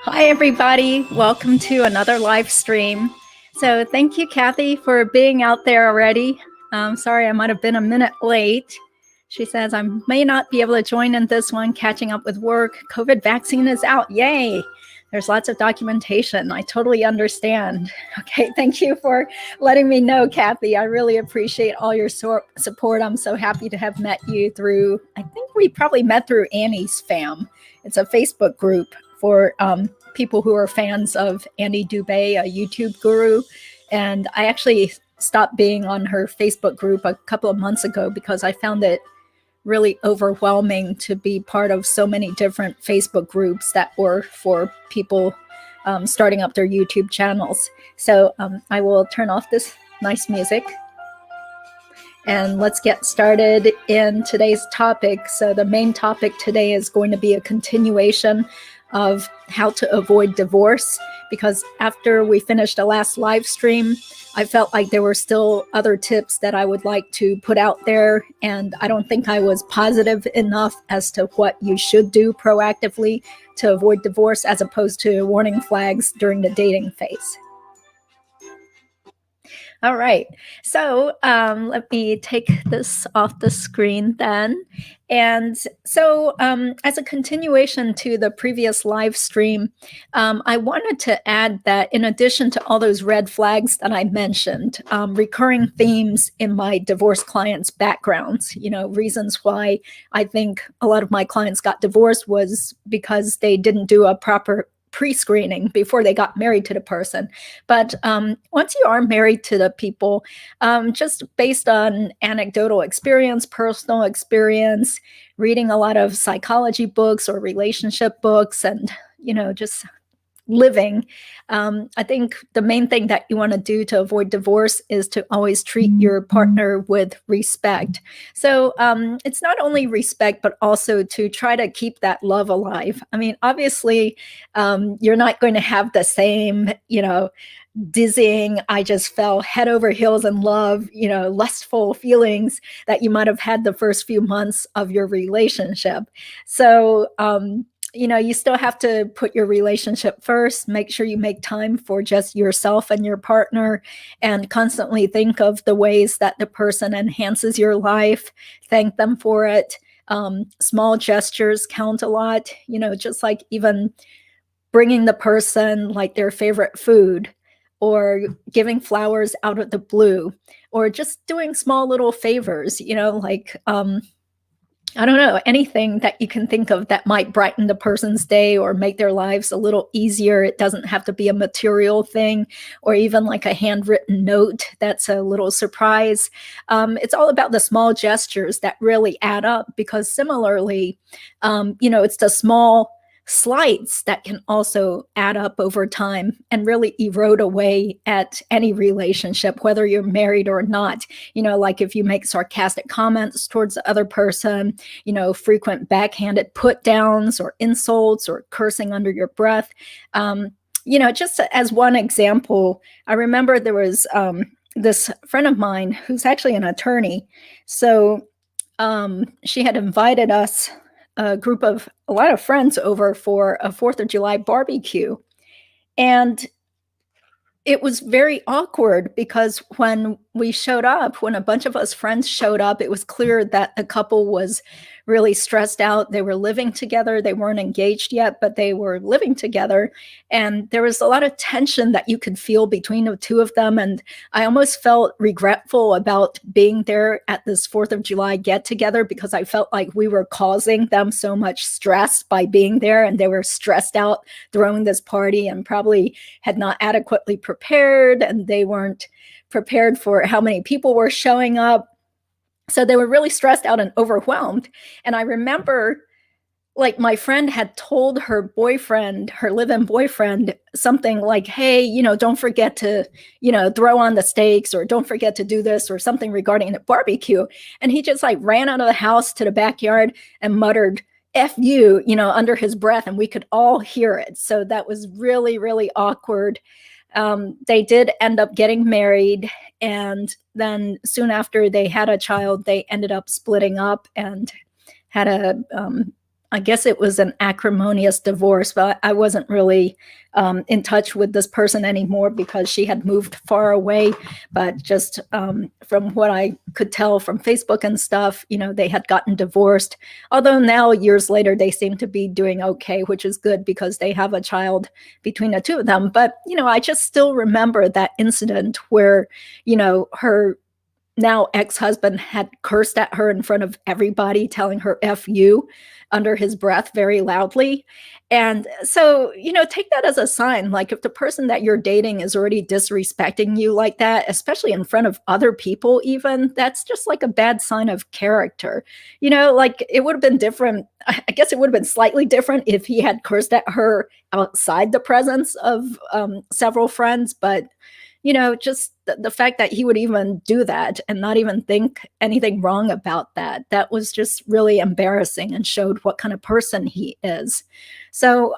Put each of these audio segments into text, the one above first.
Hi, everybody. Welcome to another live stream. So thank you, Kathy, for being out there already. Sorry, I might have been a minute late. She says, I may not be able to join in this one, catching up with work. COVID vaccine is out. Yay. There's lots of documentation. I totally understand. Okay, thank you for letting me know, Kathy. I really appreciate all your support. I'm so happy to have met you through, I think we probably met through Annie's Fam. It's a Facebook group for people who are fans of Annie Dubé, a YouTube guru. And I actually stopped being on her Facebook group a couple of months ago because I found it really overwhelming to be part of so many different Facebook groups that were for people starting up their YouTube channels. So I will turn off this nice music. And let's get started in today's topic. So the main topic today is going to be a continuation of how to avoid divorce, because after we finished the last live stream, I felt like there were still other tips that I would like to put out there, and I don't think I was positive enough as to what you should do proactively to avoid divorce as opposed to warning flags during the dating phase. All right, so let me take this off the screen then. And so as a continuation to the previous live stream, I wanted to add that in addition to all those red flags that I mentioned, recurring themes in my divorce clients' backgrounds, reasons why I think a lot of my clients got divorced was because they didn't do a proper pre-screening before they got married to the person. But once you are married to the people, just based on anecdotal experience, personal experience, reading a lot of psychology books or relationship books, and just living, I think the main thing that you want to do to avoid divorce is to always treat your partner with respect. So it's not only respect, but also to try to keep that love alive. I mean, obviously, you're not going to have the same, dizzying, I just fell head over heels in love, lustful feelings that you might have had the first few months of your relationship. So, you still have to put your relationship first, make sure you make time for just yourself and your partner, and constantly think of the ways that the person enhances your life, thank them for it. Small gestures count a lot, just like even bringing the person like their favorite food, or giving flowers out of the blue, or just doing small little favors, like I don't know, anything that you can think of that might brighten the person's day or make their lives a little easier. It doesn't have to be a material thing, or even like a handwritten note that's a little surprise. It's all about the small gestures that really add up, because similarly, it's the small slights that can also add up over time and really erode away at any relationship, whether you're married or not. Like if you make sarcastic comments towards the other person, frequent backhanded put downs or insults or cursing under your breath. Just as one example, I remember there was this friend of mine who's actually an attorney. So she had invited us, a lot of friends, over for a 4th of July barbecue. And it was very awkward because when we showed up, when a bunch of us friends showed up, it was clear that the couple was really stressed out. They were living together. They weren't engaged yet, but they were living together. And there was a lot of tension that you could feel between the two of them. And I almost felt regretful about being there at this 4th of July get together, because I felt like we were causing them so much stress by being there. And they were stressed out throwing this party and probably had not adequately prepared, and they weren't prepared for how many people were showing up. So they were really stressed out and overwhelmed. And I remember, like, my friend had told her boyfriend, her live-in boyfriend, something like, hey, don't forget to, throw on the steaks, or don't forget to do this, or something regarding the barbecue. And he just like ran out of the house to the backyard and muttered, F you, under his breath. And we could all hear it. So that was really, really awkward. They did end up getting married, and then soon after they had a child, they ended up splitting up and had a I guess it was an acrimonious divorce, but I wasn't really in touch with this person anymore because she had moved far away. But just from what I could tell from Facebook and stuff, they had gotten divorced. Although now, years later, they seem to be doing okay, which is good because they have a child between the two of them. But, I just still remember that incident where, her now ex-husband had cursed at her in front of everybody, telling her F you under his breath very loudly. And so, take that as a sign. Like if the person that you're dating is already disrespecting you like that, especially in front of other people, even, that's just like a bad sign of character. Like it would have been different. I guess it would have been slightly different if he had cursed at her outside the presence of several friends, but just the fact that he would even do that and not even think anything wrong about that, that was just really embarrassing and showed what kind of person he is. So,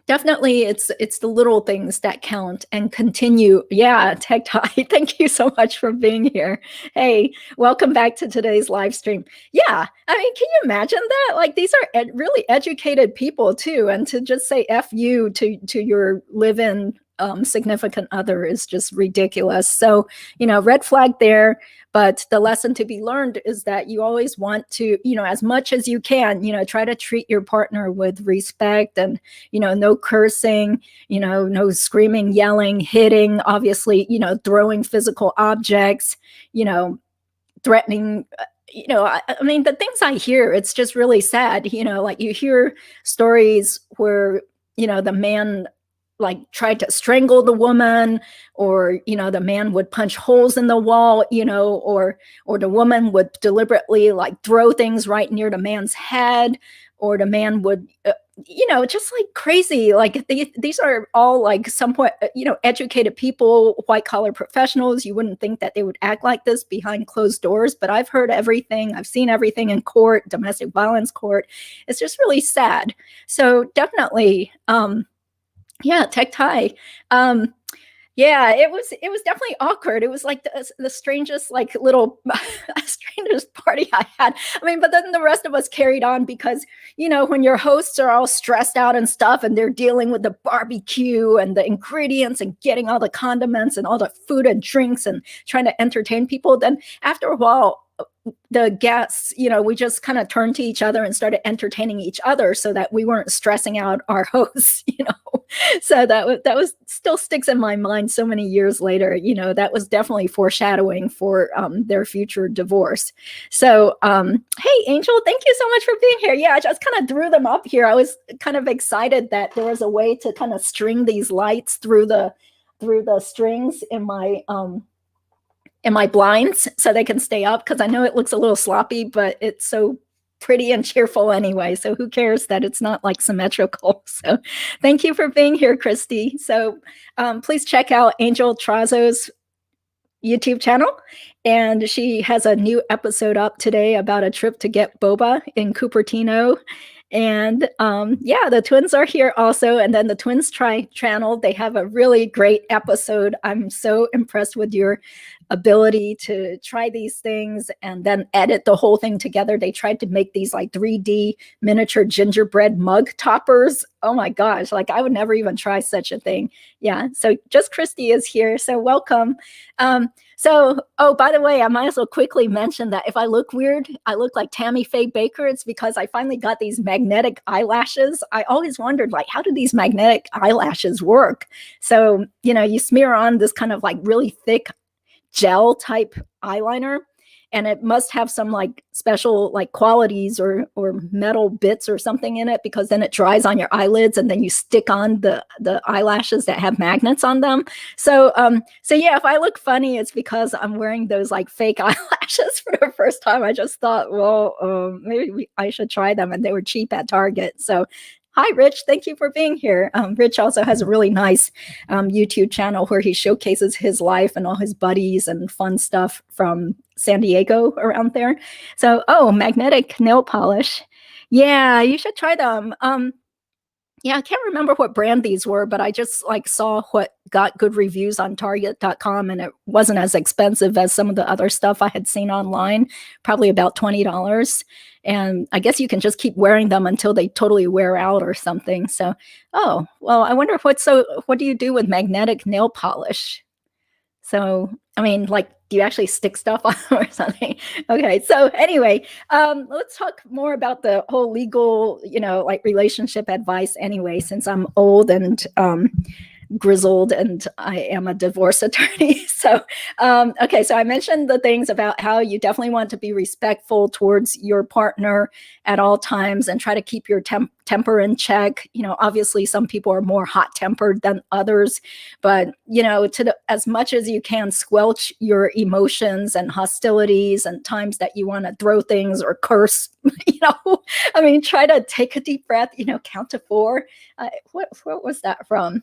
definitely it's the little things that count and continue. Yeah, Tech Tie, thank you so much for being here. Hey, welcome back to today's live stream. Yeah, I mean, can you imagine that? Like these are really educated people too, and to just say F you to your live-in significant other is just ridiculous. So, red flag there. But the lesson to be learned is that you always want to, as much as you can, try to treat your partner with respect and, no cursing, no screaming, yelling, hitting, obviously, throwing physical objects, threatening. I mean, the things I hear, it's just really sad. Like you hear stories where, the man like tried to strangle the woman, or the man would punch holes in the wall, or the woman would deliberately like throw things right near the man's head, or the man would just like crazy. Like these are all like somewhat educated people, white collar professionals. You wouldn't think that they would act like this behind closed doors, but I've heard everything. I've seen everything in court, domestic violence court. It's just really sad. So definitely yeah, Tech Tie. Yeah, it was definitely awkward. It was like the strangest like little strangest party I had. I mean, but then the rest of us carried on because, when your hosts are all stressed out and stuff and they're dealing with the barbecue and the ingredients and getting all the condiments and all the food and drinks and trying to entertain people, then after a while the guests, we just kind of turned to each other and started entertaining each other so that we weren't stressing out our hosts, So that was still sticks in my mind so many years later. That was definitely foreshadowing for their future divorce. So, hey, Angel, thank you so much for being here. Yeah, I just kind of threw them up here. I was kind of excited that there was a way to kind of string these lights through the strings in my blinds so they can stay up, because I know it looks a little sloppy, but it's so pretty and cheerful anyway. So who cares that it's not like symmetrical? So thank you for being here, Christy. So please check out angeltrazo's YouTube channel. And she has a new episode up today about a trip to get boba in Cupertino. And yeah, the twins are here also. And then the Twins channel, they have a really great episode. I'm so impressed with your ability to try these things and then edit the whole thing together. They tried to make these like 3D miniature gingerbread mug toppers. Oh my gosh, like I would never even try such a thing. Yeah, so just Christy is here, so welcome. So, oh, by the way, I might as well quickly mention that if I look weird, I look like Tammy Faye Baker, it's because I finally got these magnetic eyelashes. I always wondered, like, how do these magnetic eyelashes work? So, you smear on this kind of like really thick gel type eyeliner, and it must have some like special like qualities or metal bits or something in it, because then it dries on your eyelids and then you stick on the eyelashes that have magnets on them. So yeah, if I look funny, it's because I'm wearing those like fake eyelashes for the first time. I just thought, well, maybe I should try them, and they were cheap at Target. So hi, Rich. Thank you for being here. Rich also has a really nice YouTube channel where he showcases his life and all his buddies and fun stuff from San Diego around there. So, oh, magnetic nail polish. Yeah, you should try them. Yeah, I can't remember what brand these were, but I just like saw what got good reviews on Target.com, and it wasn't as expensive as some of the other stuff I had seen online, probably about $20. And I guess you can just keep wearing them until they totally wear out or something. So, oh, well, I wonder what do you do with magnetic nail polish? So, I mean, like, do you actually stick stuff on or something? Okay. So anyway, let's talk more about the whole legal, like relationship advice anyway, since I'm old and grizzled and I am a divorce attorney. So, okay. So I mentioned the things about how you definitely want to be respectful towards your partner at all times and try to keep your temper in check. Obviously some people are more hot tempered than others, but as much as you can, squelch your emotions and hostilities and times that you want to throw things or curse. I mean, try to take a deep breath, count to 4. What was that from?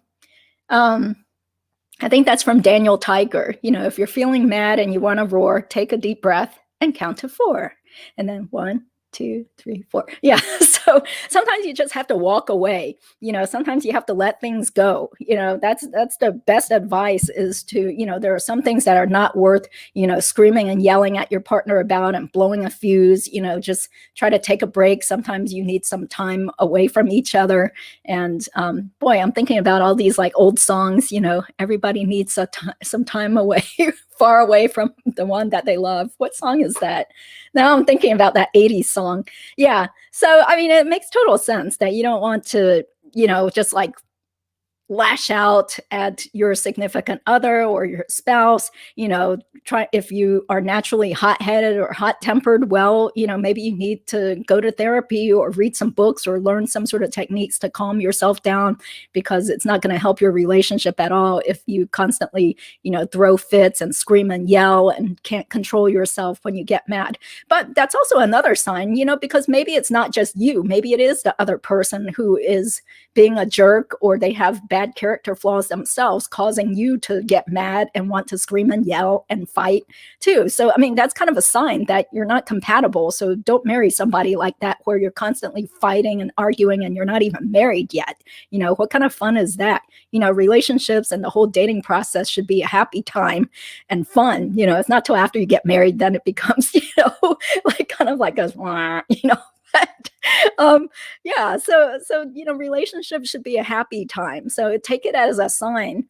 I think that's from Daniel Tiger. If you're feeling mad and you want to roar, take a deep breath and count to 4. And then 1, 2, 3, 4. Yeah. So sometimes you just have to walk away. Sometimes you have to let things go. That's the best advice is to, there are some things that are not worth, screaming and yelling at your partner about and blowing a fuse. Just try to take a break. Sometimes you need some time away from each other. And boy, I'm thinking about all these like old songs, everybody needs some time away, far away from the one that they love. What song is that? Now I'm thinking about that 80s song. Yeah. So, I mean, it makes total sense that you don't want to, just like lash out at your significant other or your spouse. Try, if you are naturally hot-headed or hot-tempered, well, maybe you need to go to therapy or read some books or learn some sort of techniques to calm yourself down, because it's not going to help your relationship at all if you constantly, throw fits and scream and yell and can't control yourself when you get mad. But that's also another sign, because maybe it's not just you. Maybe it is the other person who is being a jerk, or they have bad character flaws themselves, causing you to get mad and want to scream and yell and fight too. So, I mean, that's kind of a sign that you're not compatible. So don't marry somebody like that, where you're constantly fighting and arguing and you're not even married yet. What kind of fun is that? Relationships and the whole dating process should be a happy time and fun. It's not till after you get married, then it becomes, like kind of like a, yeah. So, relationships should be a happy time. So take it as a sign,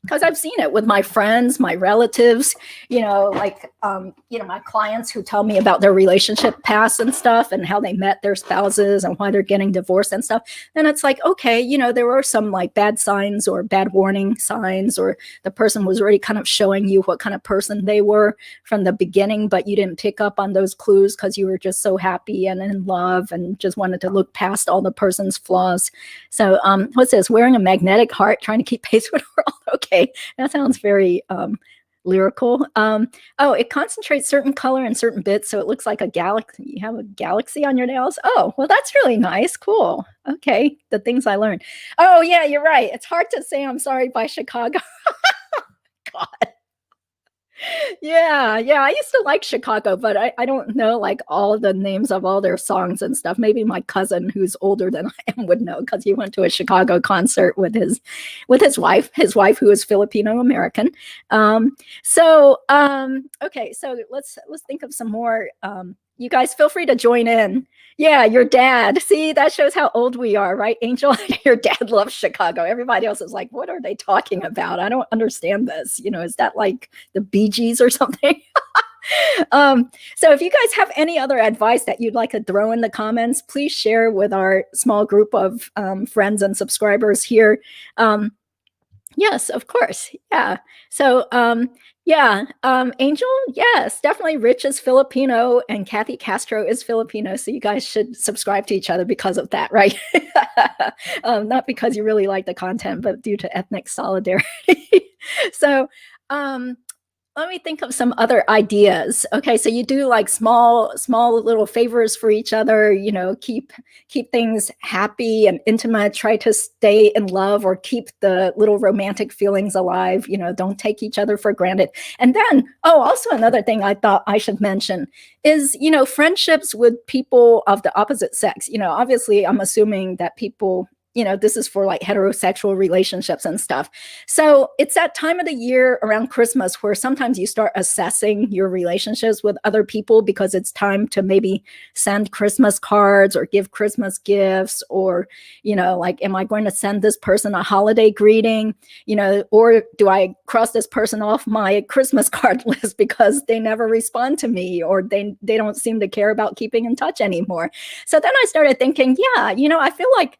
because I've seen it with my friends, my relatives, my clients who tell me about their relationship past and stuff and how they met their spouses and why they're getting divorced and stuff. And it's like, okay, there were some like bad signs or bad warning signs, or the person was already kind of showing you what kind of person they were from the beginning, but you didn't pick up on those clues because you were just so happy and in love and just wanted to look past all the person's flaws. So what's this? Wearing a magnetic heart, trying to keep pace with the world. Okay, that sounds very lyrical. It concentrates certain color in certain bits, so it looks like a galaxy. You have a galaxy on your nails. Oh, well, that's really nice. Cool. Okay, the things I learned. Oh, yeah, you're right. It's hard to say I'm sorry by Chicago. God. Yeah. I used to like Chicago, but I don't know like all the names of all their songs and stuff. Maybe my cousin, who's older than I am, would know, because he went to a Chicago concert with his wife who is Filipino American. Okay, so let's think of some more. You guys feel free to join in. Yeah, your dad. See, that shows how old we are, right, Angel? Your dad loves Chicago. Everybody else is like, what are they talking about? I don't understand this. Is that like the Bee Gees or something? So if you guys have any other advice that you'd like to throw in the comments, please share with our small group of friends and subscribers here. Yes, of course. Yeah. So, Angel, yes, definitely. Rich is Filipino and Kathy Castro is Filipino. So you guys should subscribe to each other because of that, right? Not because you really like the content, but due to ethnic solidarity. So, let me think of some other ideas. Okay, so you do like small little favors for each other, keep things happy and intimate, try to stay in love or keep the little romantic feelings alive, don't take each other for granted. And then, also another thing I thought I should mention is, friendships with people of the opposite sex. Obviously I'm assuming that people this is for like heterosexual relationships and stuff. So it's that time of the year around Christmas where sometimes you start assessing your relationships with other people, because it's time to maybe send Christmas cards or give Christmas gifts, or, like, am I going to send this person a holiday greeting, or do I cross this person off my Christmas card list because they never respond to me, or they don't seem to care about keeping in touch anymore. So then I started thinking, yeah, I feel like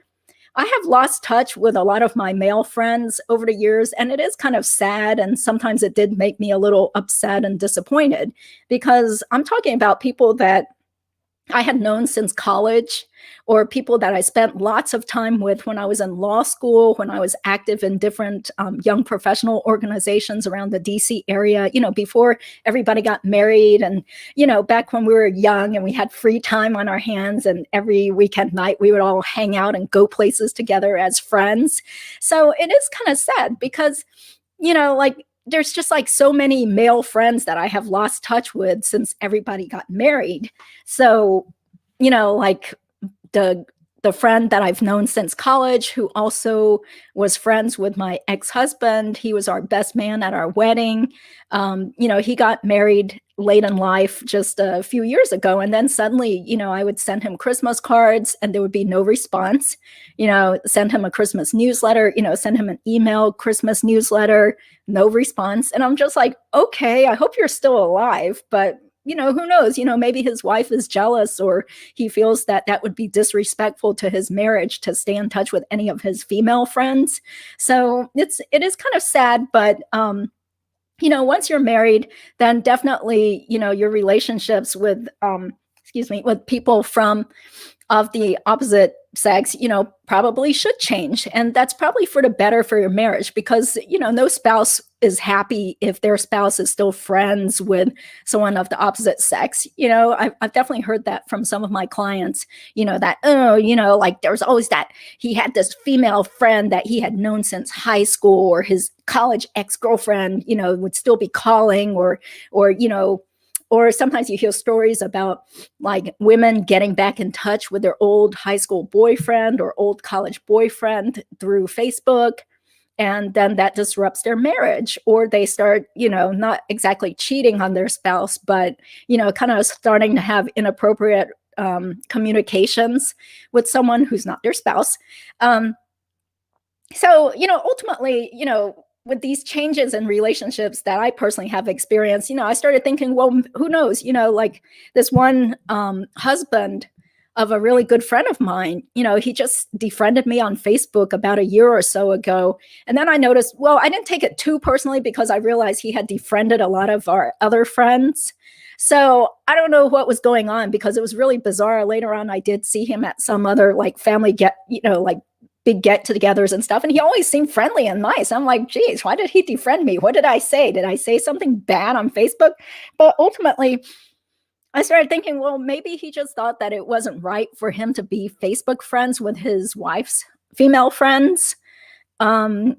I have lost touch with a lot of my male friends over the years, and it is kind of sad. And sometimes it did make me a little upset and disappointed, because I'm talking about people that I had known since college, or people that I spent lots of time with when I was in law school, when I was active in different young professional organizations around the DC area, before everybody got married, and, back when we were young and we had free time on our hands, and every weekend night we would all hang out and go places together as friends. So it is kind of sad because, like, there's just like so many male friends that I have lost touch with since everybody got married. So, like the friend that I've known since college, who also was friends with my ex-husband, he was our best man at our wedding. He got married late in life just a few years ago. And then suddenly, I would send him Christmas cards and there would be no response, send him a Christmas newsletter, send him an email Christmas newsletter, no response. And I'm just like, okay, I hope you're still alive, but who knows, maybe his wife is jealous, or he feels that that would be disrespectful to his marriage to stay in touch with any of his female friends. So it is kind of sad, but, once you're married, then definitely, your relationships with, with people of the opposite sex, probably should change. And that's probably for the better for your marriage, because, no spouse is happy if their spouse is still friends with someone of the opposite sex. I've definitely heard that from some of my clients, that, like there was always that he had this female friend that he had known since high school, or his college ex-girlfriend, would still be calling, or sometimes you hear stories about like women getting back in touch with their old high school boyfriend or old college boyfriend through Facebook. And then that disrupts their marriage, or they start, not exactly cheating on their spouse, but, kind of starting to have inappropriate communications with someone who's not their spouse. So, ultimately, with these changes in relationships that I personally have experienced, I started thinking, well, who knows, like this one husband of a really good friend of mine, he just defriended me on Facebook about a year or so ago. And then I noticed, well, I didn't take it too personally, because I realized he had defriended a lot of our other friends. So I don't know what was going on, because it was really bizarre. Later on, I did see him at some other like family like big get-togethers and stuff, and he always seemed friendly and nice. I'm like, geez, why did he defriend me? What did I say? Did I say something bad on Facebook? But ultimately, I started thinking, well, maybe he just thought that it wasn't right for him to be Facebook friends with his wife's female friends. And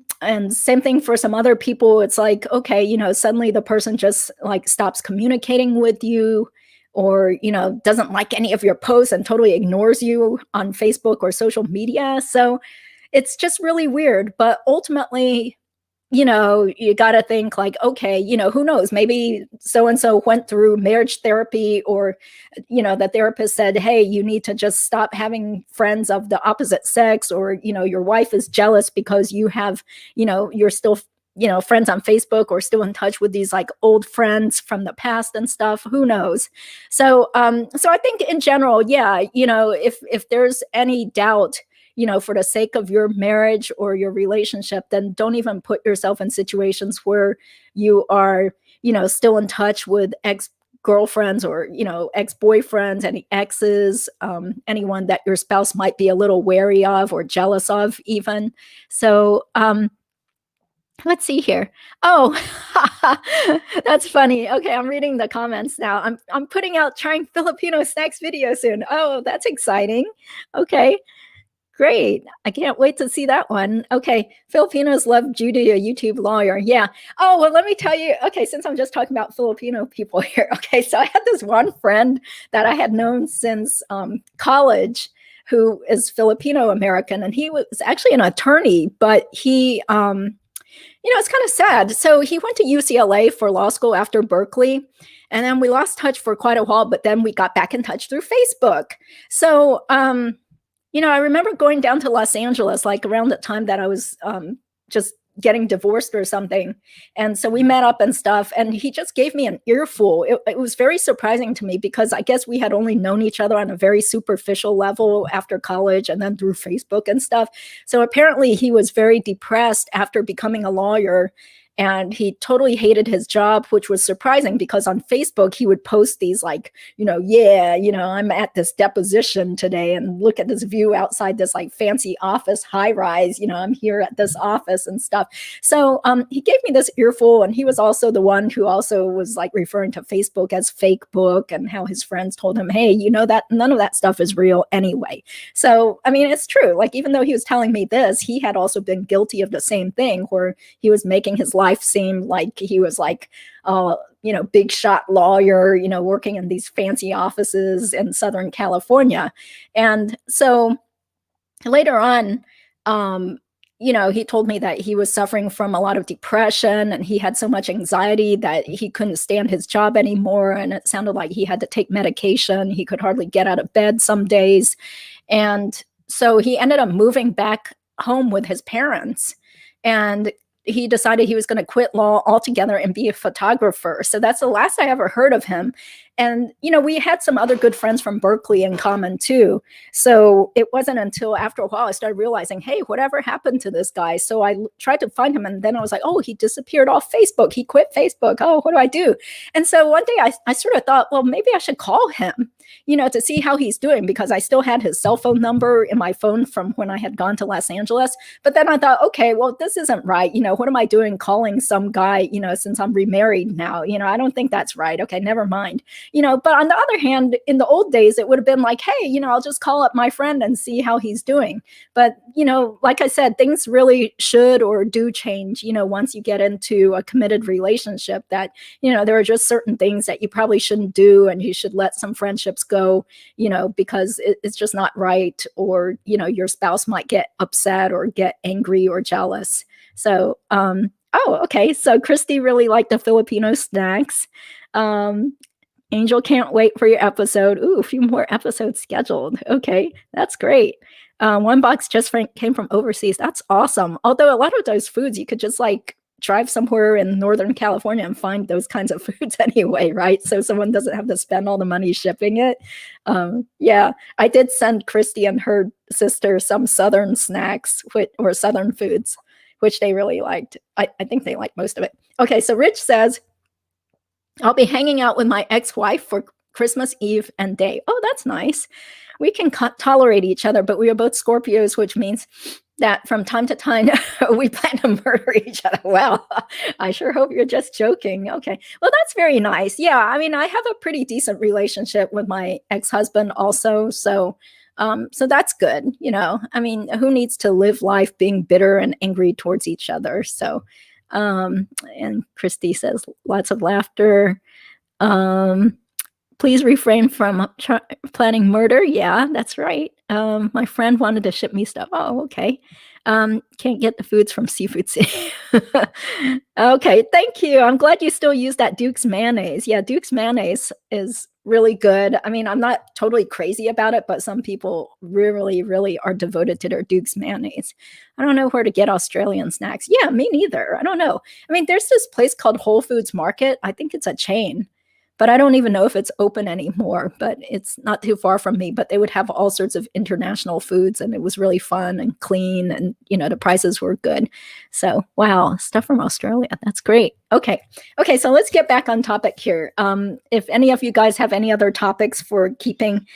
same thing for some other people. It's like, okay, suddenly the person just like stops communicating with you, or, doesn't like any of your posts and totally ignores you on Facebook or social media. So it's just really weird. But ultimately, you got to think like, okay, who knows, maybe so-and-so went through marriage therapy, or, the therapist said, hey, you need to just stop having friends of the opposite sex, or, your wife is jealous because you have, you're still, friends on Facebook, or still in touch with these like old friends from the past and stuff. Who knows? So, so I think in general, yeah, if there's any doubt, for the sake of your marriage or your relationship, then don't even put yourself in situations where you are, still in touch with ex-girlfriends, or, ex-boyfriends, any exes, anyone that your spouse might be a little wary of or jealous of even. So, let's see here. Oh, that's funny. Okay, I'm reading the comments now. I'm putting out trying Filipino snacks video soon. Oh, that's exciting. Okay. Great. I can't wait to see that one. Okay. Filipinos love Judy, a YouTube lawyer. Yeah. Oh, well, let me tell you. Okay. Since I'm just talking about Filipino people here. Okay. So I had this one friend that I had known since college, who is Filipino American, and he was actually an attorney, but he, it's kind of sad. So he went to UCLA for law school after Berkeley. And then we lost touch for quite a while, but then we got back in touch through Facebook. So, I remember going down to Los Angeles, like around the time that I was just getting divorced or something. And so we met up and stuff, and he just gave me an earful. It was very surprising to me because I guess we had only known each other on a very superficial level after college and then through Facebook and stuff. So apparently he was very depressed after becoming a lawyer. And he totally hated his job, which was surprising because on Facebook, he would post these like, I'm at this deposition today and look at this view outside this like fancy office high rise, I'm here at this office and stuff. So he gave me this earful, and he was also the one who also was like referring to Facebook as fake book and how his friends told him, hey, that none of that stuff is real anyway. So, I mean, it's true. Like, even though he was telling me this, he had also been guilty of the same thing where he was making his life seem like he was like, big shot lawyer, working in these fancy offices in Southern California. And so later on, he told me that he was suffering from a lot of depression, and he had so much anxiety that he couldn't stand his job anymore. And it sounded like he had to take medication. He could hardly get out of bed some days. And so he ended up moving back home with his parents. And he decided he was going to quit law altogether and be a photographer. So that's the last I ever heard of him. And, we had some other good friends from Berkeley in common too. So it wasn't until after a while I started realizing, hey, whatever happened to this guy? So I tried to find him, and then I was like, oh, he disappeared off Facebook. He quit Facebook. Oh, what do I do? And so one day I sort of thought, well, maybe I should call him, to see how he's doing, because I still had his cell phone number in my phone from when I had gone to Los Angeles. But then I thought, okay, well, this isn't right. What am I doing calling some guy, since I'm remarried now? I don't think that's right. Okay, never mind. But on the other hand, in the old days, it would have been like, hey, I'll just call up my friend and see how he's doing. But, like I said, things really should or do change, once you get into a committed relationship, that, there are just certain things that you probably shouldn't do, and you should let some friendships go, because it's just not right, or, your spouse might get upset or get angry or jealous. So, okay. So Christy really liked the Filipino snacks. Angel can't wait for your episode. Ooh, a few more episodes scheduled. Okay, that's great. One box just came from overseas. That's awesome. Although a lot of those foods, you could just like drive somewhere in Northern California and find those kinds of foods anyway, right? So someone doesn't have to spend all the money shipping it. Yeah, I did send Christy and her sister some Southern snacks or Southern foods, which they really liked. I think they liked most of it. Okay, so Rich says, I'll be hanging out with my ex-wife for Christmas Eve and day. Oh, that's nice. We can tolerate each other, but we are both Scorpios, which means that from time to time, we plan to murder each other. Well, I sure hope you're just joking. Okay. Well, that's very nice. Yeah. I mean, I have a pretty decent relationship with my ex-husband also. So that's good. I mean, who needs to live life being bitter and angry towards each other? So, and Christy says, lots of laughter. Please refrain from planning murder. Yeah, that's right. My friend wanted to ship me stuff. Oh, okay. Can't get the foods from Seafood City. Okay, thank you. I'm glad you still use that Duke's mayonnaise. Yeah, Duke's mayonnaise is really good. I mean, I'm not totally crazy about it, but some people really, really are devoted to their Duke's mayonnaise. I don't know where to get Australian snacks. Yeah, me neither. I don't know. I mean, there's this place called Whole Foods Market. I think it's a chain, but I don't even know if it's open anymore, but it's not too far from me. But they would have all sorts of international foods, and it was really fun and clean, and, the prices were good. So, wow, stuff from Australia. That's great. Okay, so let's get back on topic here. If any of you guys have any other topics for keeping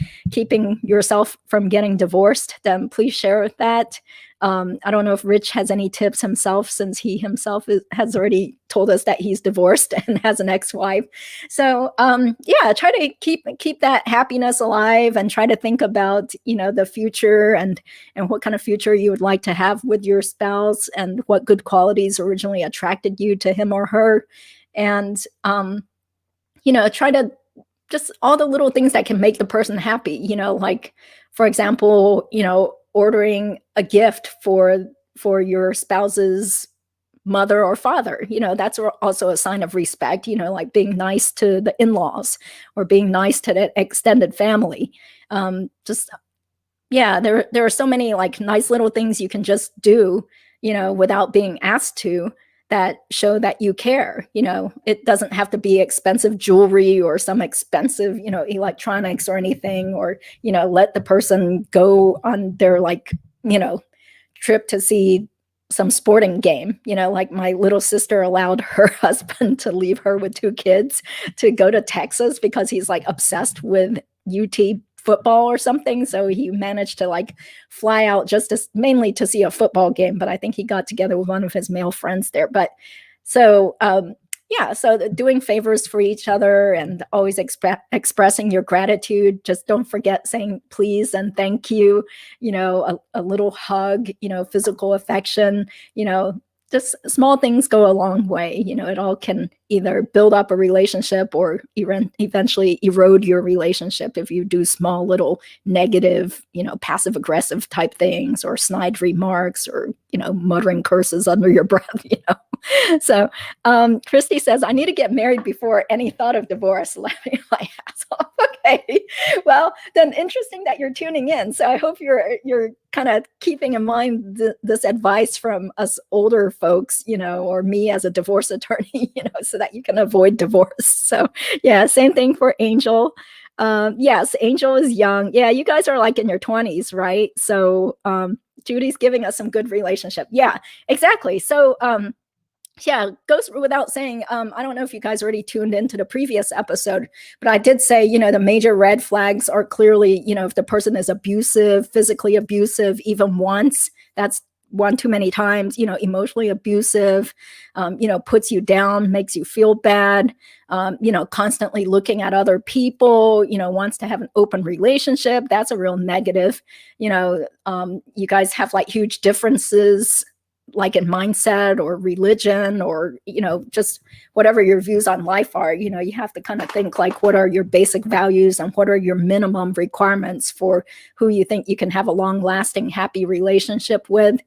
yourself from getting divorced, then please share that. I don't know if Rich has any tips himself, since he himself has already told us that he's divorced and has an ex-wife. So yeah, try to keep that happiness alive, and try to think about, the future and what kind of future you would like to have with your spouse, and what good qualities originally attracted you to him or her. And, try to just all the little things that can make the person happy, like, for example, ordering a gift for your spouse's mother or father. That's also a sign of respect, like being nice to the in-laws or being nice to the extended family. Just Yeah, there are so many like nice little things you can just do, without being asked to, that show that you care. It doesn't have to be expensive jewelry or some expensive, electronics or anything, or, let the person go on their like, you know, trip to see some sporting game. Like my little sister allowed her husband to leave her with 2 kids to go to Texas because he's like obsessed with UT football or something. So he managed to like fly out just mainly to see a football game. But I think he got together with one of his male friends there. But so yeah, so doing favors for each other and always expressing your gratitude. Just don't forget saying please and thank you. A little hug. Physical affection. Just small things go a long way. It all can either build up a relationship or eventually erode your relationship if you do small little negative, passive aggressive type things, or snide remarks, or, muttering curses under your breath. So Christy says, I need to get married before any thought of divorce. Laughing my ass off. Okay. Well, then interesting that you're tuning in. So I hope you're kind of keeping in mind this advice from us older folks, or me as a divorce attorney, so that you can avoid divorce. So yeah, same thing for Angel. Yes, Angel is young. Yeah, you guys are like in your 20s, right? So Judy's giving us some good relationship. Yeah, exactly. So yeah, goes without saying. I don't know if you guys already tuned into the previous episode, but I did say, the major red flags are clearly, if the person is abusive, physically abusive, even once, that's one too many times, emotionally abusive, puts you down, makes you feel bad, constantly looking at other people, wants to have an open relationship. That's a real negative. You guys have like huge differences, like in mindset or religion, or just whatever your views on life are. You have to kind of think like, what are your basic values and what are your minimum requirements for who you think you can have a long lasting happy relationship with.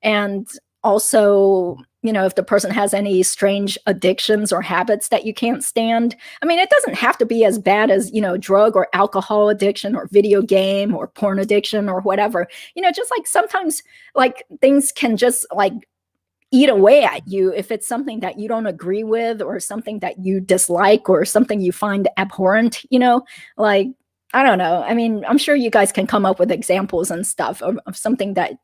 And also, if the person has any strange addictions or habits that you can't stand. I mean, it doesn't have to be as bad as, drug or alcohol addiction or video game or porn addiction or whatever. Just like sometimes like things can just like eat away at you if it's something that you don't agree with, or something that you dislike, or something you find abhorrent, like, I don't know. I mean, I'm sure you guys can come up with examples and stuff of something that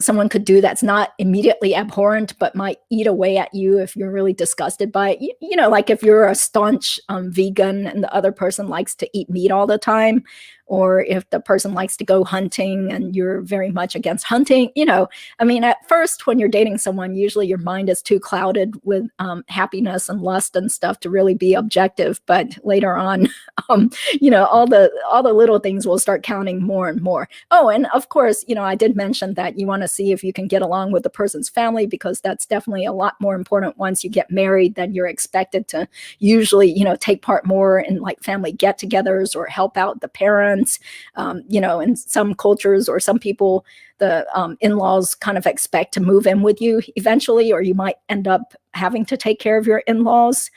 someone could do that's not immediately abhorrent, but might eat away at you if you're really disgusted by it. Like if you're a staunch vegan and the other person likes to eat meat all the time, or if the person likes to go hunting and you're very much against hunting. I mean, at first when you're dating someone, usually your mind is too clouded with happiness and lust and stuff to really be objective. But later on, all the little things will start counting more and more. Oh, and of course, I did mention that you want to see if you can get along with the person's family, because that's definitely a lot more important once you get married. Than you're expected to usually, take part more in like family get-togethers or help out the parents. In some cultures or some people, the in-laws kind of expect to move in with you eventually, or you might end up having to take care of your in-laws.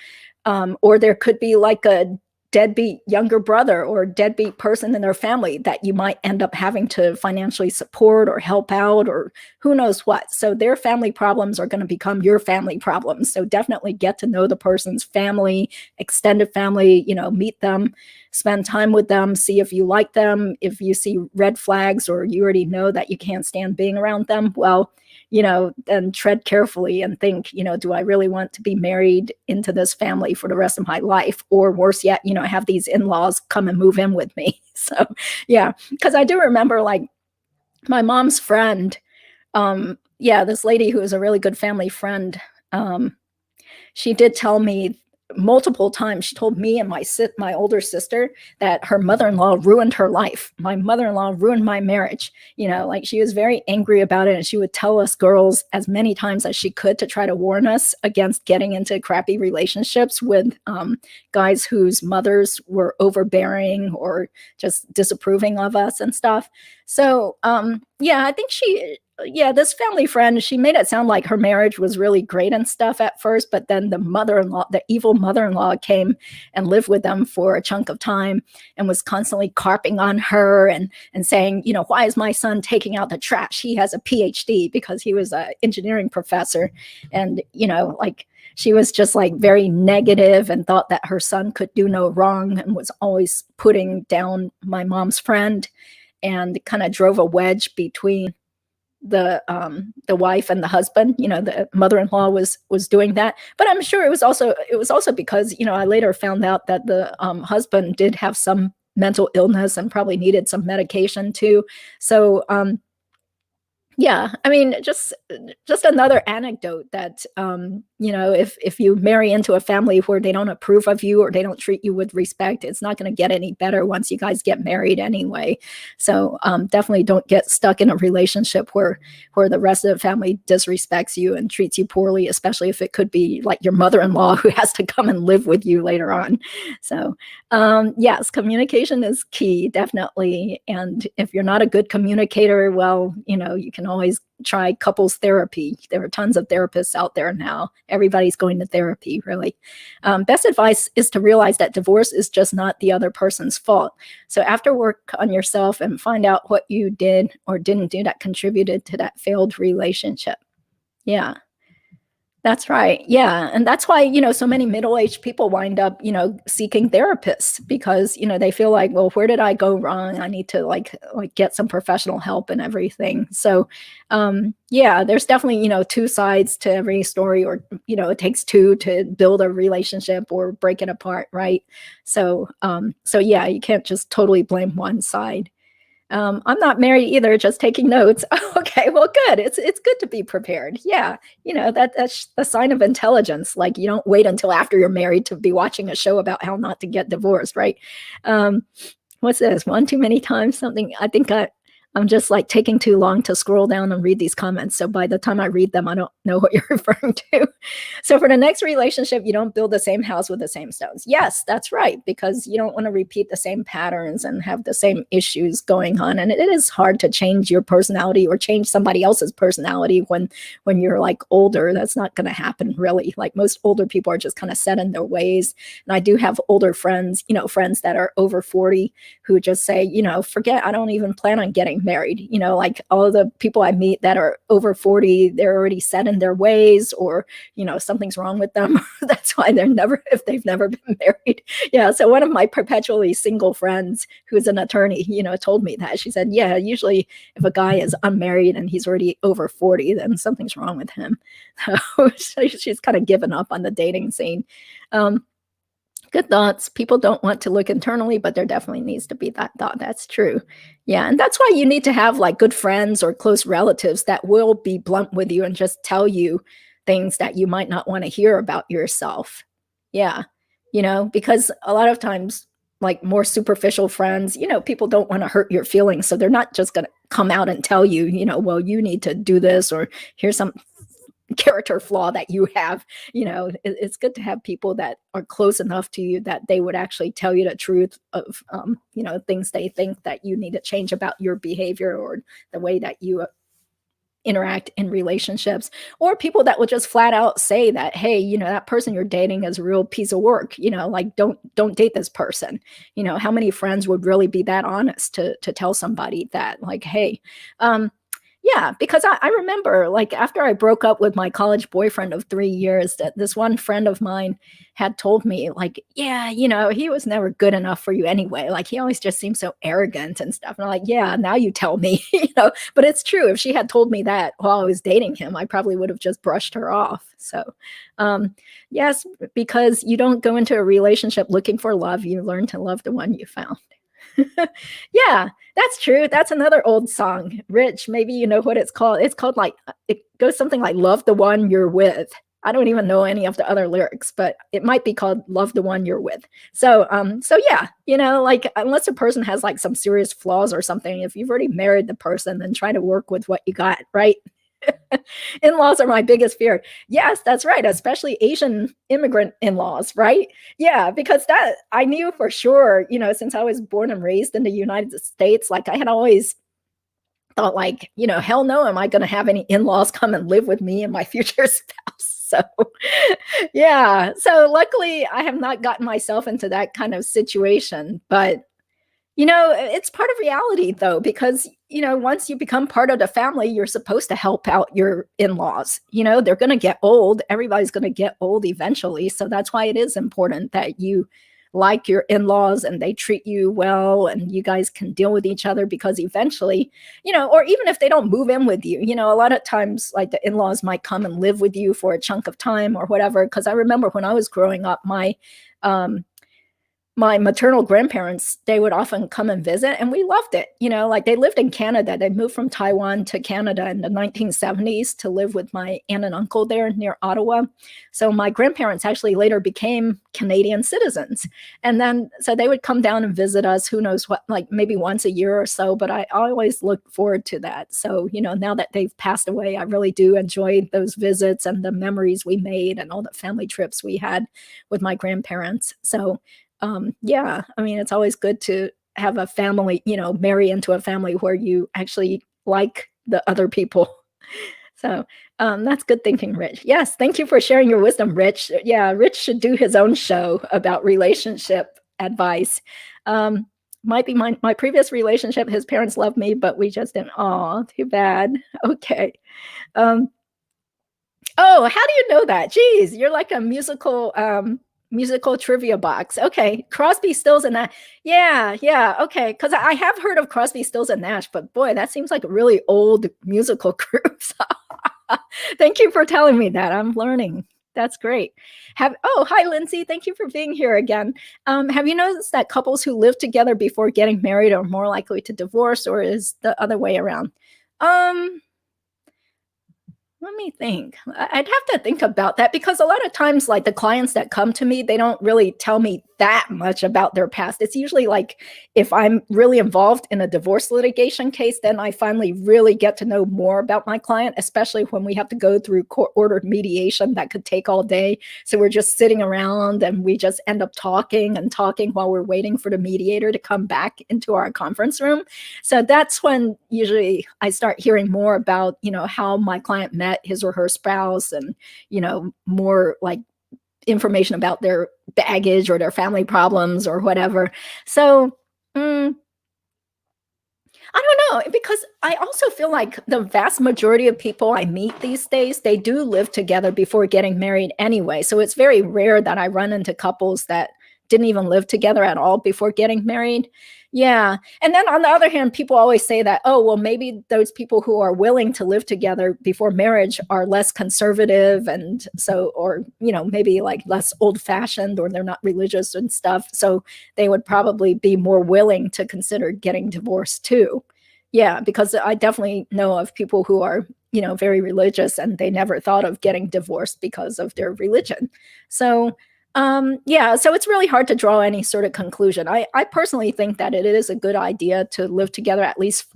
Or there could be like a deadbeat younger brother or deadbeat person in their family that you might end up having to financially support or help out, or who knows what. So their family problems are going to become your family problems. So definitely get to know the person's family, extended family, meet them, spend time with them, see if you like them. If you see red flags, or you already know that you can't stand being around them, well, then tread carefully and think, do I really want to be married into this family for the rest of my life? Or worse yet, have these in-laws come and move in with me. So yeah, because I do remember like my mom's friend, this lady who is a really good family friend, she did tell me multiple times she told me and my older sister that her mother-in-law ruined her life. My mother-in-law ruined my marriage. Like she was very angry about it, and she would tell us girls as many times as she could to try to warn us against getting into crappy relationships with guys whose mothers were overbearing or just disapproving of us and stuff. So yeah, I think this family friend, she made it sound like her marriage was really great and stuff at first, but then the evil mother-in-law came and lived with them for a chunk of time and was constantly carping on her and saying, why is my son taking out the trash? He has a PhD, because he was an engineering professor. And, like, she was just like very negative and thought that her son could do no wrong, and was always putting down my mom's friend, and kind of drove a wedge between the wife and the husband. The mother-in-law was doing that, but I'm sure it was also because I later found out that the husband did have some mental illness and probably needed some medication too. So yeah, I mean, just another anecdote that if you marry into a family where they don't approve of you or they don't treat you with respect, it's not going to get any better once you guys get married anyway. So definitely don't get stuck in a relationship where the rest of the family disrespects you and treats you poorly, especially if it could be like your mother-in-law who has to come and live with you later on. So yes, communication is key, definitely. And if you're not a good communicator, well, you can always try couples therapy. There are tons of therapists out there now. Everybody's going to therapy, really. Best advice is to realize that divorce is just not the other person's fault. So after work on yourself and find out what you did or didn't do that contributed to that failed relationship. Yeah. That's right. Yeah. And that's why, so many middle-aged people wind up, seeking therapists, because, they feel like, well, where did I go wrong? I need to like get some professional help and everything. So, yeah, there's definitely, two sides to every story, or, it takes two to build a relationship or break it apart. Right. So, yeah, you can't just totally blame one side. I'm not married either, just taking notes. Okay, well, good. It's good to be prepared. Yeah, that's the sign of intelligence. Like, you don't wait until after you're married to be watching a show about how not to get divorced, right? What's this? One too many times something. I think I'm just like taking too long to scroll down and read these comments. So by the time I read them, I don't know what you're referring to. So for the next relationship, you don't build the same house with the same stones. Yes, that's right, because you don't want to repeat the same patterns and have the same issues going on. And it is hard to change your personality or change somebody else's personality when you're like older. That's not going to happen, really. Like, most older people are just kind of set in their ways. And I do have older friends, friends that are over 40 who just say, forget, I don't even plan on getting married. Like, all of the people I meet that are over 40, they're already set in their ways, or something's wrong with them. That's why if they've never been married. Yeah. So one of my perpetually single friends, who's an attorney, told me that. She said, yeah, usually if a guy is unmarried and he's already over 40, then something's wrong with him. So she's kind of given up on the dating scene. Good thoughts. People don't want to look internally, but there definitely needs to be that thought. That's true. Yeah. And that's why you need to have like good friends or close relatives that will be blunt with you and just tell you things that you might not want to hear about yourself. Yeah. Because a lot of times, like, more superficial friends, people don't want to hurt your feelings. So they're not just going to come out and tell you, well, you need to do this, or here's some character flaw that you have. It's good to have people that are close enough to you that they would actually tell you the truth of things they think that you need to change about your behavior or the way that you interact in relationships, or people that will just flat out say that, hey, that person you're dating is a real piece of work, like, don't date this person. How many friends would really be that honest to tell somebody that, like, hey, yeah, because I remember, like, after I broke up with my college boyfriend of 3 years, that this one friend of mine had told me, like, yeah, he was never good enough for you anyway. Like, he always just seemed so arrogant and stuff. And I'm like, yeah, now you tell me, but it's true. If she had told me that while I was dating him, I probably would have just brushed her off. So, yes, because you don't go into a relationship looking for love. You learn to love the one you found. Yeah, that's true. That's another old song. Rich, maybe you know what it's called. It's called, like, it goes something like, love the one you're with. I don't even know any of the other lyrics, but it might be called Love the One You're With. So yeah, like unless a person has like some serious flaws or something, if you've already married the person, then try to work with what you got, right? In-laws are my biggest fear. Yes, that's right, especially Asian immigrant in-laws, right? Yeah, because that I knew for sure, since I was born and raised in the United States, like I had always thought like, hell no, am I going to have any in-laws come and live with me and my future spouse? So, yeah. So luckily I have not gotten myself into that kind of situation, but it's part of reality though, because, once you become part of the family, you're supposed to help out your in-laws. They're going to get old. Everybody's going to get old eventually. So that's why it is important that you like your in-laws and they treat you well and you guys can deal with each other, because eventually, or even if they don't move in with you, a lot of times like the in-laws might come and live with you for a chunk of time or whatever. Because I remember when I was growing up, my maternal grandparents, they would often come and visit and we loved it. Like they lived in Canada. They moved from Taiwan to Canada in the 1970s to live with my aunt and uncle there near Ottawa. So my grandparents actually later became Canadian citizens. And then, so they would come down and visit us, who knows what, like maybe once a year or so, but I always look forward to that. So, now that they've passed away, I really do enjoy those visits and the memories we made and all the family trips we had with my grandparents. So, yeah, I mean, it's always good to have a family, marry into a family where you actually like the other people. So, that's good thinking, Rich. Yes, thank you for sharing your wisdom, Rich. Yeah, Rich should do his own show about relationship advice. Might be my previous relationship. His parents loved me, but we just didn't. Aw, too bad. Okay. Oh, how do you know that? Geez, you're like a musical trivia box. Okay, Crosby, Stills and Nash. Yeah, okay. Because I have heard of Crosby, Stills and Nash, but boy, that seems like a really old musical group. So thank you for telling me that. I'm learning. That's great. Hi, Lindsay. Thank you for being here again. Have you noticed that couples who live together before getting married are more likely to divorce, or is the other way around? Let me think. I'd have to think about that, because a lot of times, like the clients that come to me, they don't really tell me that much about their past. It's usually like if I'm really involved in a divorce litigation case, then I finally really get to know more about my client, especially when we have to go through court-ordered mediation that could take all day. So we're just sitting around and we just end up talking and talking while we're waiting for the mediator to come back into our conference room. So that's when usually I start hearing more about, how my client met his or her spouse, and, more like information about their baggage or their family problems or whatever. So, I don't know, because I also feel like the vast majority of people I meet these days, they do live together before getting married anyway. So it's very rare that I run into couples that didn't even live together at all before getting married. Yeah. And then on the other hand, people always say that, oh, well, maybe those people who are willing to live together before marriage are less conservative. And so, or, maybe like less old fashioned, or they're not religious and stuff. So they would probably be more willing to consider getting divorced too. Yeah. Because I definitely know of people who are, very religious and they never thought of getting divorced because of their religion. So, yeah, so it's really hard to draw any sort of conclusion. I personally think that it is a good idea to live together at least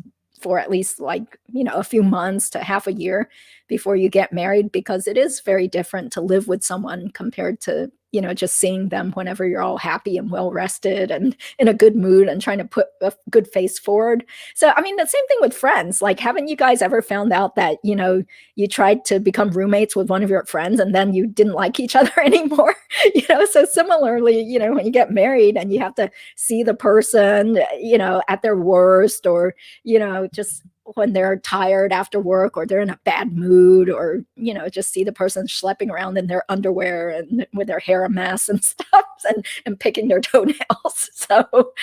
like, a few months to half a year before you get married, because it is very different to live with someone compared to, just seeing them whenever you're all happy and well rested and in a good mood and trying to put a good face forward. So, I mean, the same thing with friends. Like, haven't you guys ever found out that, you tried to become roommates with one of your friends and then you didn't like each other anymore? So similarly, when you get married and you have to see the person, at their worst, or, just when they're tired after work, or they're in a bad mood, or, just see the person schlepping around in their underwear and with their hair a mess and stuff, and picking their toenails. So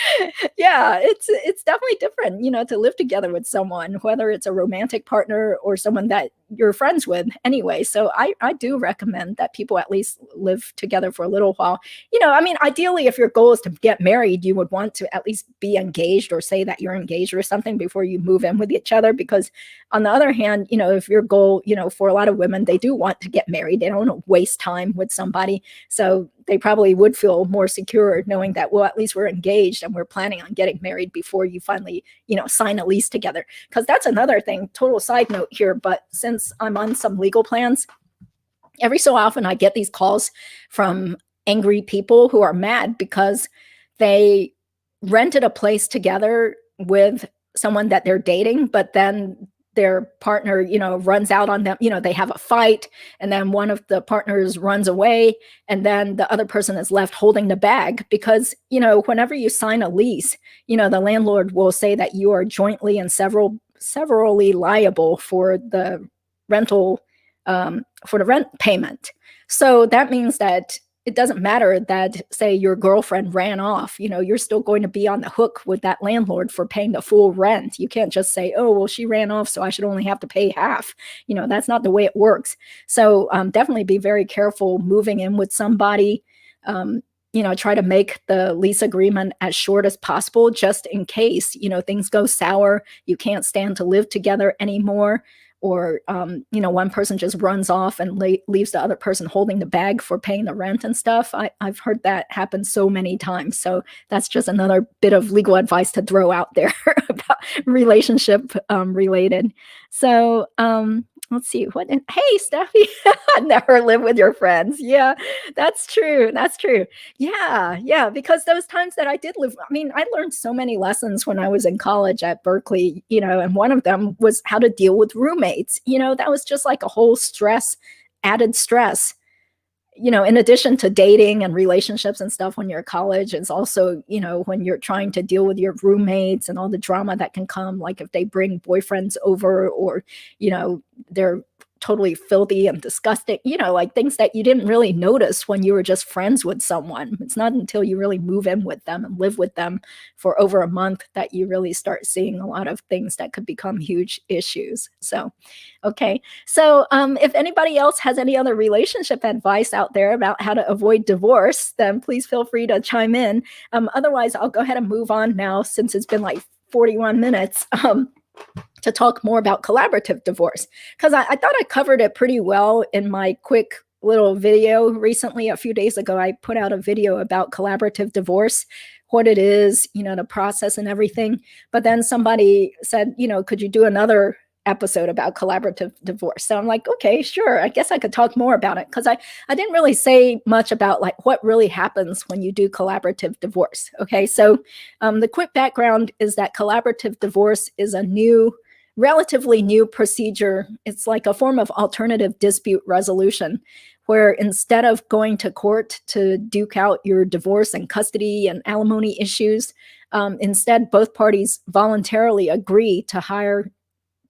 yeah, it's definitely different, to live together with someone, whether it's a romantic partner or someone that, you're friends with anyway. So I do recommend that people at least live together for a little while. I mean, ideally, if your goal is to get married, you would want to at least be engaged or say that you're engaged or something before you move in with each other. Because on the other hand, if your goal, for a lot of women, they do want to get married. They don't want to waste time with somebody. So they probably would feel more secure knowing that, well, at least we're engaged and we're planning on getting married before you finally, sign a lease together. Because that's another thing, total side note here. But since I'm on some legal plans, every so often I get these calls from angry people who are mad because they rented a place together with someone that they're dating, but then their partner, runs out on them. They have a fight, and then one of the partners runs away, and then the other person is left holding the bag because, whenever you sign a lease, the landlord will say that you are jointly and severally liable for the rental, for the rent payment. So that means that it doesn't matter that, say, your girlfriend ran off, you're still going to be on the hook with that landlord for paying the full rent. You can't just say, oh, well, she ran off, so I should only have to pay half. That's not the way it works. So definitely be very careful moving in with somebody. Try to make the lease agreement as short as possible, just in case, things go sour, you can't stand to live together anymore. Or, one person just runs off and leaves the other person holding the bag for paying the rent and stuff. I've heard that happen so many times. So that's just another bit of legal advice to throw out there about relationship related. So let's see. Hey, Steffi, never live with your friends. Yeah, that's true. That's true. Yeah. Because those times that I did live, I mean, I learned so many lessons when I was in college at Berkeley, and one of them was how to deal with roommates. That was just like a whole added stress. In addition to dating and relationships and stuff when you're at college, it's also, when you're trying to deal with your roommates and all the drama that can come, like if they bring boyfriends over or, they're totally filthy and disgusting, like things that you didn't really notice when you were just friends with someone. It's not until you really move in with them and live with them for over a month that you really start seeing a lot of things that could become huge issues. So, okay. So if anybody else has any other relationship advice out there about how to avoid divorce, then please feel free to chime in. Otherwise, I'll go ahead and move on now since it's been like 41 minutes. To talk more about collaborative divorce, because I thought I covered it pretty well in my quick little video recently. A few days ago, I put out a video about collaborative divorce, what it is, the process and everything. But then somebody said, could you do another episode about collaborative divorce? So I'm like, okay, sure. I guess I could talk more about it, because I didn't really say much about like what really happens when you do collaborative divorce. Okay, so the quick background is that collaborative divorce is a relatively new procedure. It's like a form of alternative dispute resolution, where instead of going to court to duke out your divorce and custody and alimony issues, instead both parties voluntarily agree to hire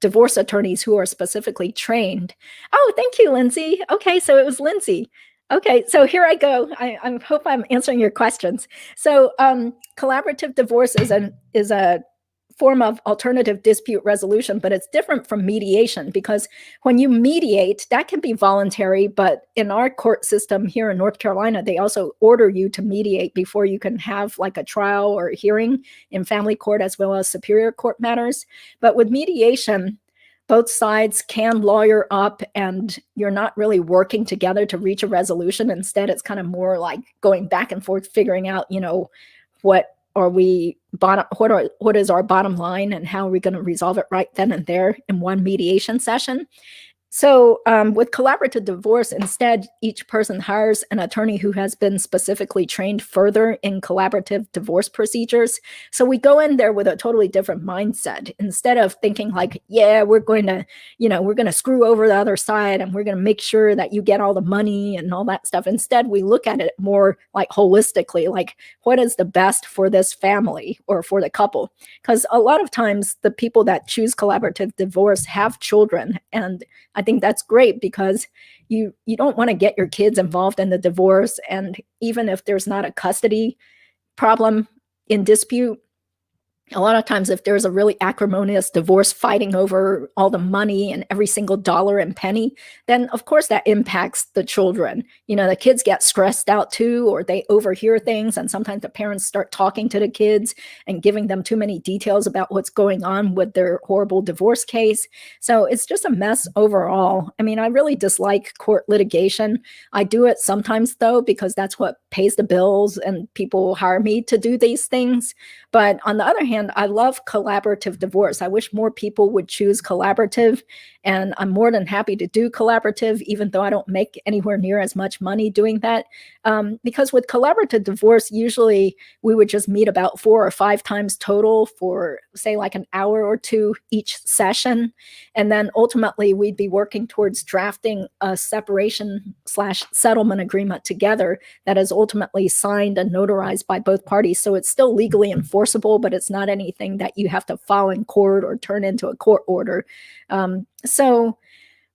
divorce attorneys who are specifically trained. Oh, thank you, Lindsay. Okay, so it was Lindsay. Okay, so here I go. I hope I'm answering your questions. So collaborative divorce is a form of alternative dispute resolution, but it's different from mediation, because when you mediate, that can be voluntary, but in our court system here in North Carolina, they also order you to mediate before you can have like a trial or a hearing in family court as well as superior court matters. But with mediation, both sides can lawyer up and you're not really working together to reach a resolution. Instead, it's kind of more like going back and forth, figuring out, what is our bottom line and how are we going to resolve it right then and there in one mediation session. So with collaborative divorce, instead, each person hires an attorney who has been specifically trained further in collaborative divorce procedures. So we go in there with a totally different mindset. Instead of thinking like, yeah, we're going to screw over the other side and we're going to make sure that you get all the money and all that stuff. Instead, we look at it more like holistically, like what is the best for this family or for the couple? Because a lot of times the people that choose collaborative divorce have children, and I think that's great because you don't want to get your kids involved in the divorce. And even if there's not a custody problem in dispute, A lot of times if there's a really acrimonious divorce fighting over all the money and every single dollar and penny, then of course that impacts the children. The kids get stressed out too, or they overhear things, and sometimes the parents start talking to the kids and giving them too many details about what's going on with their horrible divorce case. So it's just a mess overall. I mean, I really dislike court litigation. I do it sometimes though, because that's what pays the bills and people hire me to do these things. But on the other hand, I love collaborative divorce. I wish more people would choose collaborative, and I'm more than happy to do collaborative, even though I don't make anywhere near as much money doing that. Because with collaborative divorce, usually we would just meet about 4 or 5 times total for, say, like an hour or two each session. And then ultimately, we'd be working towards drafting a separation/settlement agreement together that is ultimately signed and notarized by both parties. So it's still legally enforceable, but it's not anything that you have to file in court or turn into a court order. So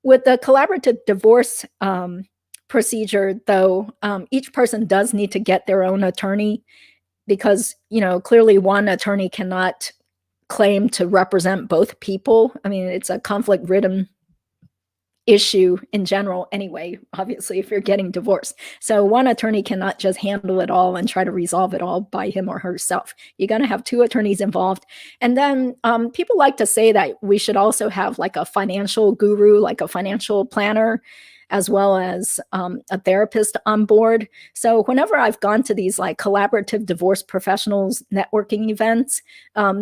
with the collaborative divorce procedure, though, each person does need to get their own attorney because, clearly one attorney cannot claim to represent both people. I mean, it's a conflict-ridden issue in general anyway, obviously, if you're getting divorced. So one attorney cannot just handle it all and try to resolve it all by him or herself. You're going to have two attorneys involved. And then people like to say that we should also have like a financial guru, like a financial planner, as well as a therapist on board. So whenever I've gone to these like collaborative divorce professionals networking events,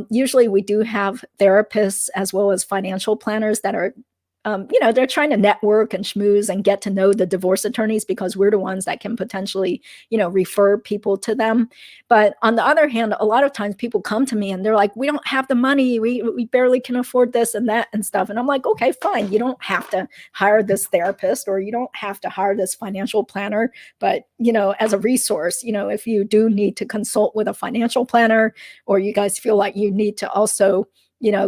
usually we do have therapists as well as financial planners that are they're trying to network and schmooze and get to know the divorce attorneys because we're the ones that can potentially, refer people to them. But on the other hand, a lot of times people come to me and they're like, we don't have the money. We barely can afford this and that and stuff. And I'm like, okay, fine. You don't have to hire this therapist or you don't have to hire this financial planner. But, as a resource, if you do need to consult with a financial planner or you guys feel like you need to also,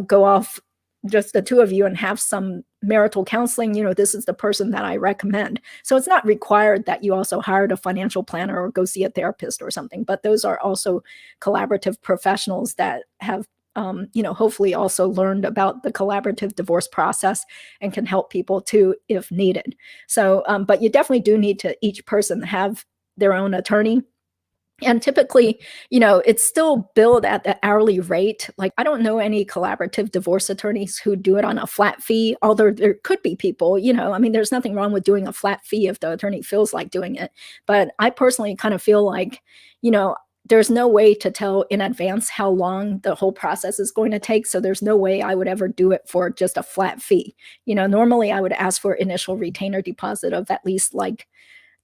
go off just the two of you and have some marital counseling, this is the person that I recommend. So it's not required that you also hired a financial planner or go see a therapist or something, but those are also collaborative professionals that have, hopefully also learned about the collaborative divorce process and can help people too, if needed. So, but you definitely do need to each person have their own attorney. And typically, it's still billed at the hourly rate. Like, I don't know any collaborative divorce attorneys who do it on a flat fee, although there could be people, I mean, there's nothing wrong with doing a flat fee if the attorney feels like doing it. But I personally kind of feel like, there's no way to tell in advance how long the whole process is going to take. So there's no way I would ever do it for just a flat fee. Normally I would ask for initial retainer deposit of at least like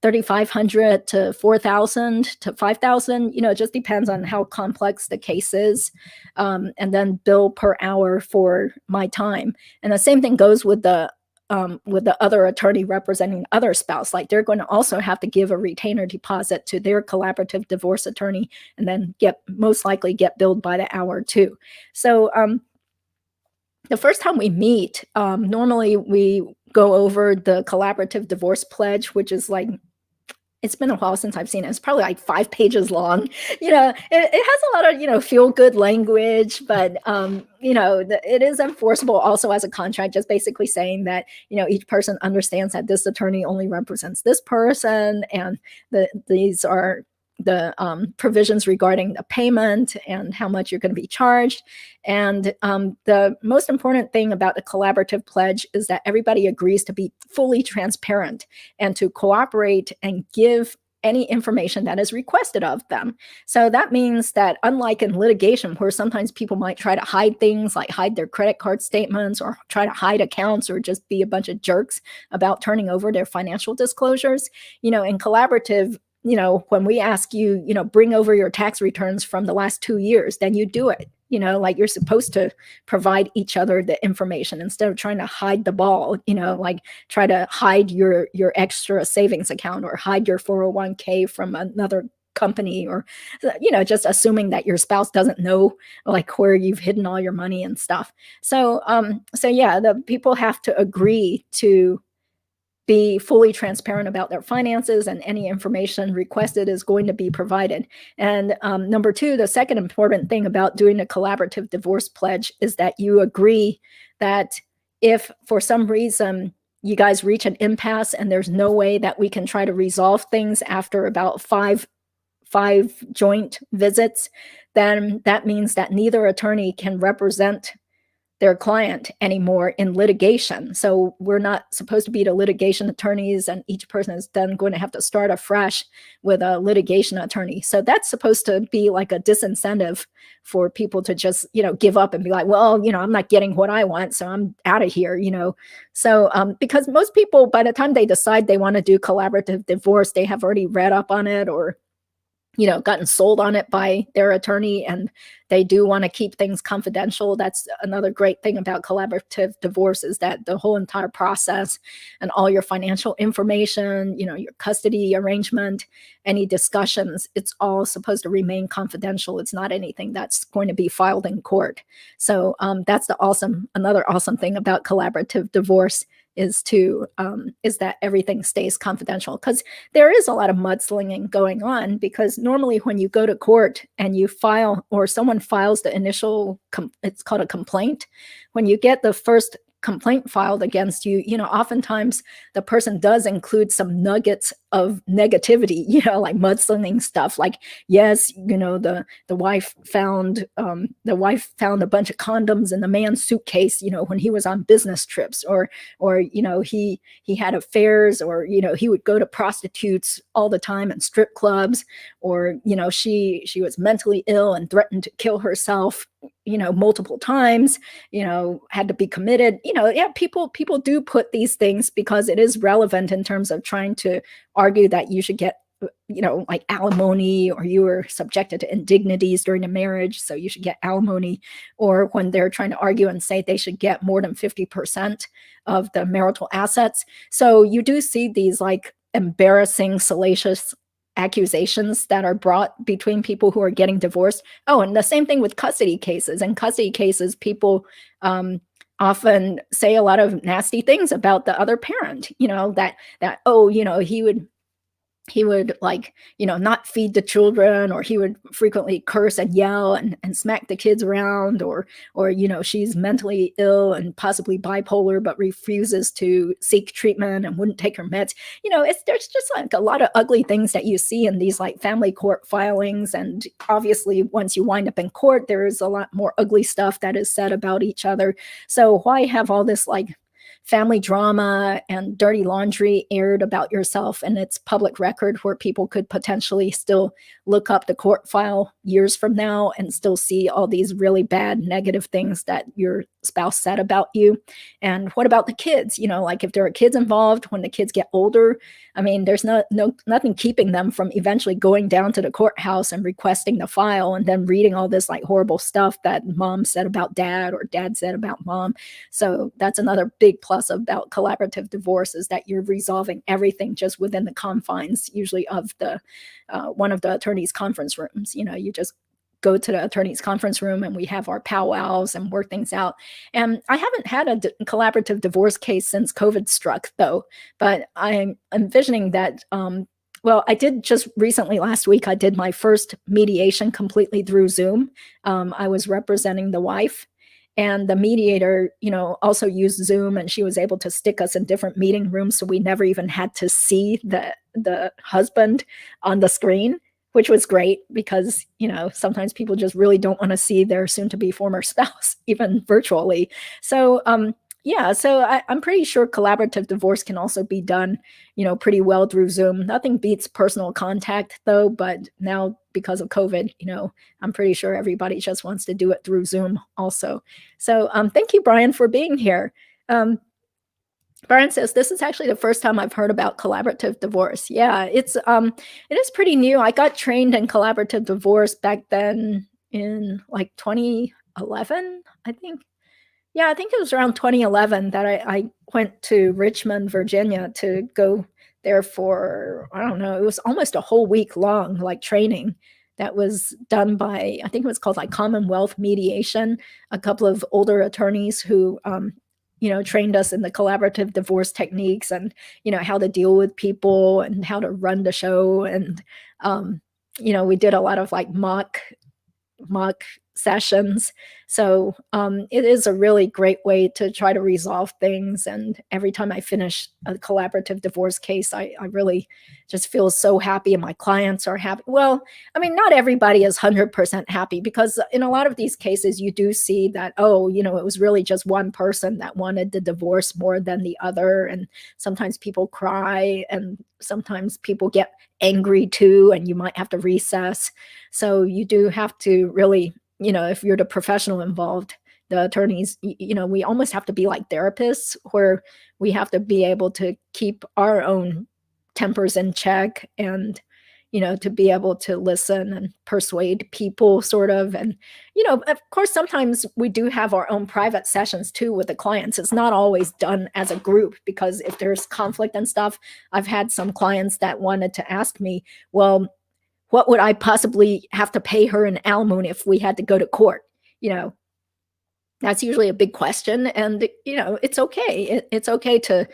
3,500 to 4,000 to 5,000, it just depends on how complex the case is. And then bill per hour for my time. And the same thing goes with the other attorney representing other spouse. Like they're going to also have to give a retainer deposit to their collaborative divorce attorney and then most likely get billed by the hour too. So the first time we meet, normally we go over the collaborative divorce pledge, which is like, it's been a while since I've seen it. It's probably like 5 pages long. It has a lot of, feel good language, but, it is enforceable also as a contract, just basically saying that, each person understands that this attorney only represents this person. And these are the provisions regarding the payment and how much you're going to be charged. And the most important thing about the collaborative pledge is that everybody agrees to be fully transparent and to cooperate and give any information that is requested of them. So that means that unlike in litigation, where sometimes people might try to hide things, like hide their credit card statements or try to hide accounts or just be a bunch of jerks about turning over their financial disclosures, in collaborative, when we ask you, bring over your tax returns from the last 2 years, then you do it. Like you're supposed to provide each other the information instead of trying to hide the ball, like try to hide your extra savings account or hide your 401k from another company or, just assuming that your spouse doesn't know like where you've hidden all your money and stuff. So yeah, the people have to agree to be fully transparent about their finances, and any information requested is going to be provided. And number two, the second important thing about doing a collaborative divorce pledge is that you agree that if for some reason you guys reach an impasse and there's no way that we can try to resolve things after about five joint visits, then that means that neither attorney can represent their client anymore in litigation. So we're not supposed to be the litigation attorneys, and each person is then going to have to start afresh with a litigation attorney. So that's supposed to be like a disincentive for people to just, give up and be like, well, I'm not getting what I want, so I'm out of here, So because most people, by the time they decide they want to do collaborative divorce, they have already read up on it or gotten sold on it by their attorney, and they do want to keep things confidential. That's another great thing about collaborative divorce, is that the whole entire process and all your financial information, your custody arrangement, any discussions, it's all supposed to remain confidential. It's not anything that's going to be filed in court. So that's another awesome thing about collaborative divorce is that everything stays confidential, because there is a lot of mudslinging going on. Because normally when you go to court and you file, or someone files the initial it's called a complaint, when you get the first complaint filed against you, oftentimes the person does include some nuggets of negativity, like mudslinging stuff, like, yes, the wife found a bunch of condoms in the man's suitcase, when he was on business trips, or he had affairs, or he would go to prostitutes all the time and strip clubs, or she was mentally ill and threatened to kill herself multiple times, had to be committed. People do put these things because it is relevant in terms of trying to argue that you should get, like alimony, or you were subjected to indignities during the marriage, so you should get alimony. Or when they're trying to argue and say they should get more than 50% of the marital assets. So you do see these like embarrassing, salacious accusations that are brought between people who are getting divorced. Oh, and the same thing with custody cases. In custody cases, people often say a lot of nasty things about the other parent, he would like, not feed the children, or he would frequently curse and yell and smack the kids around, or she's mentally ill and possibly bipolar, but refuses to seek treatment and wouldn't take her meds. There's just like a lot of ugly things that you see in these like family court filings. And obviously once you wind up in court, there is a lot more ugly stuff that is said about each other. So why have all this like family drama and dirty laundry aired about yourself, and it's public record where people could potentially still look up the court file years from now and still see all these really bad negative things that your spouse said about you? And what about the kids? Like if there are kids involved, when the kids get older, I mean, there's nothing keeping them from eventually going down to the courthouse and requesting the file, and then reading all this like horrible stuff that mom said about dad, or dad said about mom. So that's another big plus about collaborative divorce, is that you're resolving everything just within the confines, usually of the one of the attorney's conference rooms. You just go to the attorney's conference room and we have our powwows and work things out. And I haven't had a collaborative divorce case since COVID struck, though, but I'm envisioning that well, I did just recently, last week, I did my first mediation completely through Zoom. I was representing the wife, and the mediator, also used Zoom, and she was able to stick us in different meeting rooms, so we never even had to see the husband on the screen, which was great because, sometimes people just really don't want to see their soon-to-be former spouse, even virtually. So, I'm pretty sure collaborative divorce can also be done, pretty well through Zoom. Nothing beats personal contact, though, but now because of COVID, I'm pretty sure everybody just wants to do it through Zoom also. So thank you, Brian, for being here. Brian says, this is actually the first time I've heard about collaborative divorce. Yeah, it is pretty new. I got trained in collaborative divorce back then in like 2011, I think. Yeah, I think it was around 2011 that I went to Richmond, Virginia to go there for, I don't know, it was almost a whole week long, like training that was done by, I think it was called like Commonwealth Mediation, a couple of older attorneys who, trained us in the collaborative divorce techniques and, how to deal with people and how to run the show. And, we did a lot of like mock sessions. So it is a really great way to try to resolve things. And every time I finish a collaborative divorce case, I really just feel so happy, and my clients are happy. Well, I mean, not everybody is 100% happy, because in a lot of these cases, you do see that, oh, it was really just one person that wanted the divorce more than the other. And sometimes people cry, and sometimes people get angry too, and you might have to recess. So you do have to really, if you're the professional involved, the attorneys, we almost have to be like therapists, where we have to be able to keep our own tempers in check, and, to be able to listen and persuade people, sort of. And, of course, sometimes we do have our own private sessions too with the clients. It's not always done as a group, because if there's conflict and stuff, I've had some clients that wanted to ask me, well, what would I possibly have to pay her in alimony if we had to go to court? That's usually a big question. And, it's okay. It's okay to,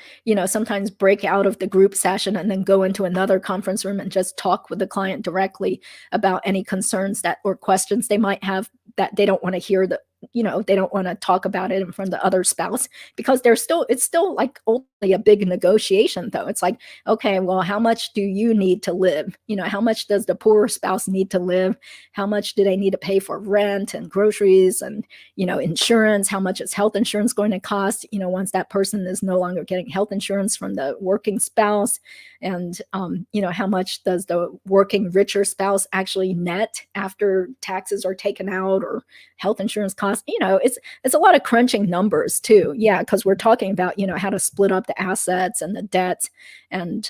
sometimes break out of the group session and then go into another conference room and just talk with the client directly about any concerns or questions they might have, that they don't want to hear they don't want to talk about it in front of the other spouse, because it's still like ultimately a big negotiation, though. It's like, okay, well, how much do you need to live? How much does the poorer spouse need to live? How much do they need to pay for rent and groceries and, insurance? How much is health insurance going to cost, once that person is no longer getting health insurance from the working spouse? And, how much does the working richer spouse actually net after taxes are taken out, or health insurance costs? It's a lot of crunching numbers too. Yeah, because we're talking about, how to split up the assets and the debts, and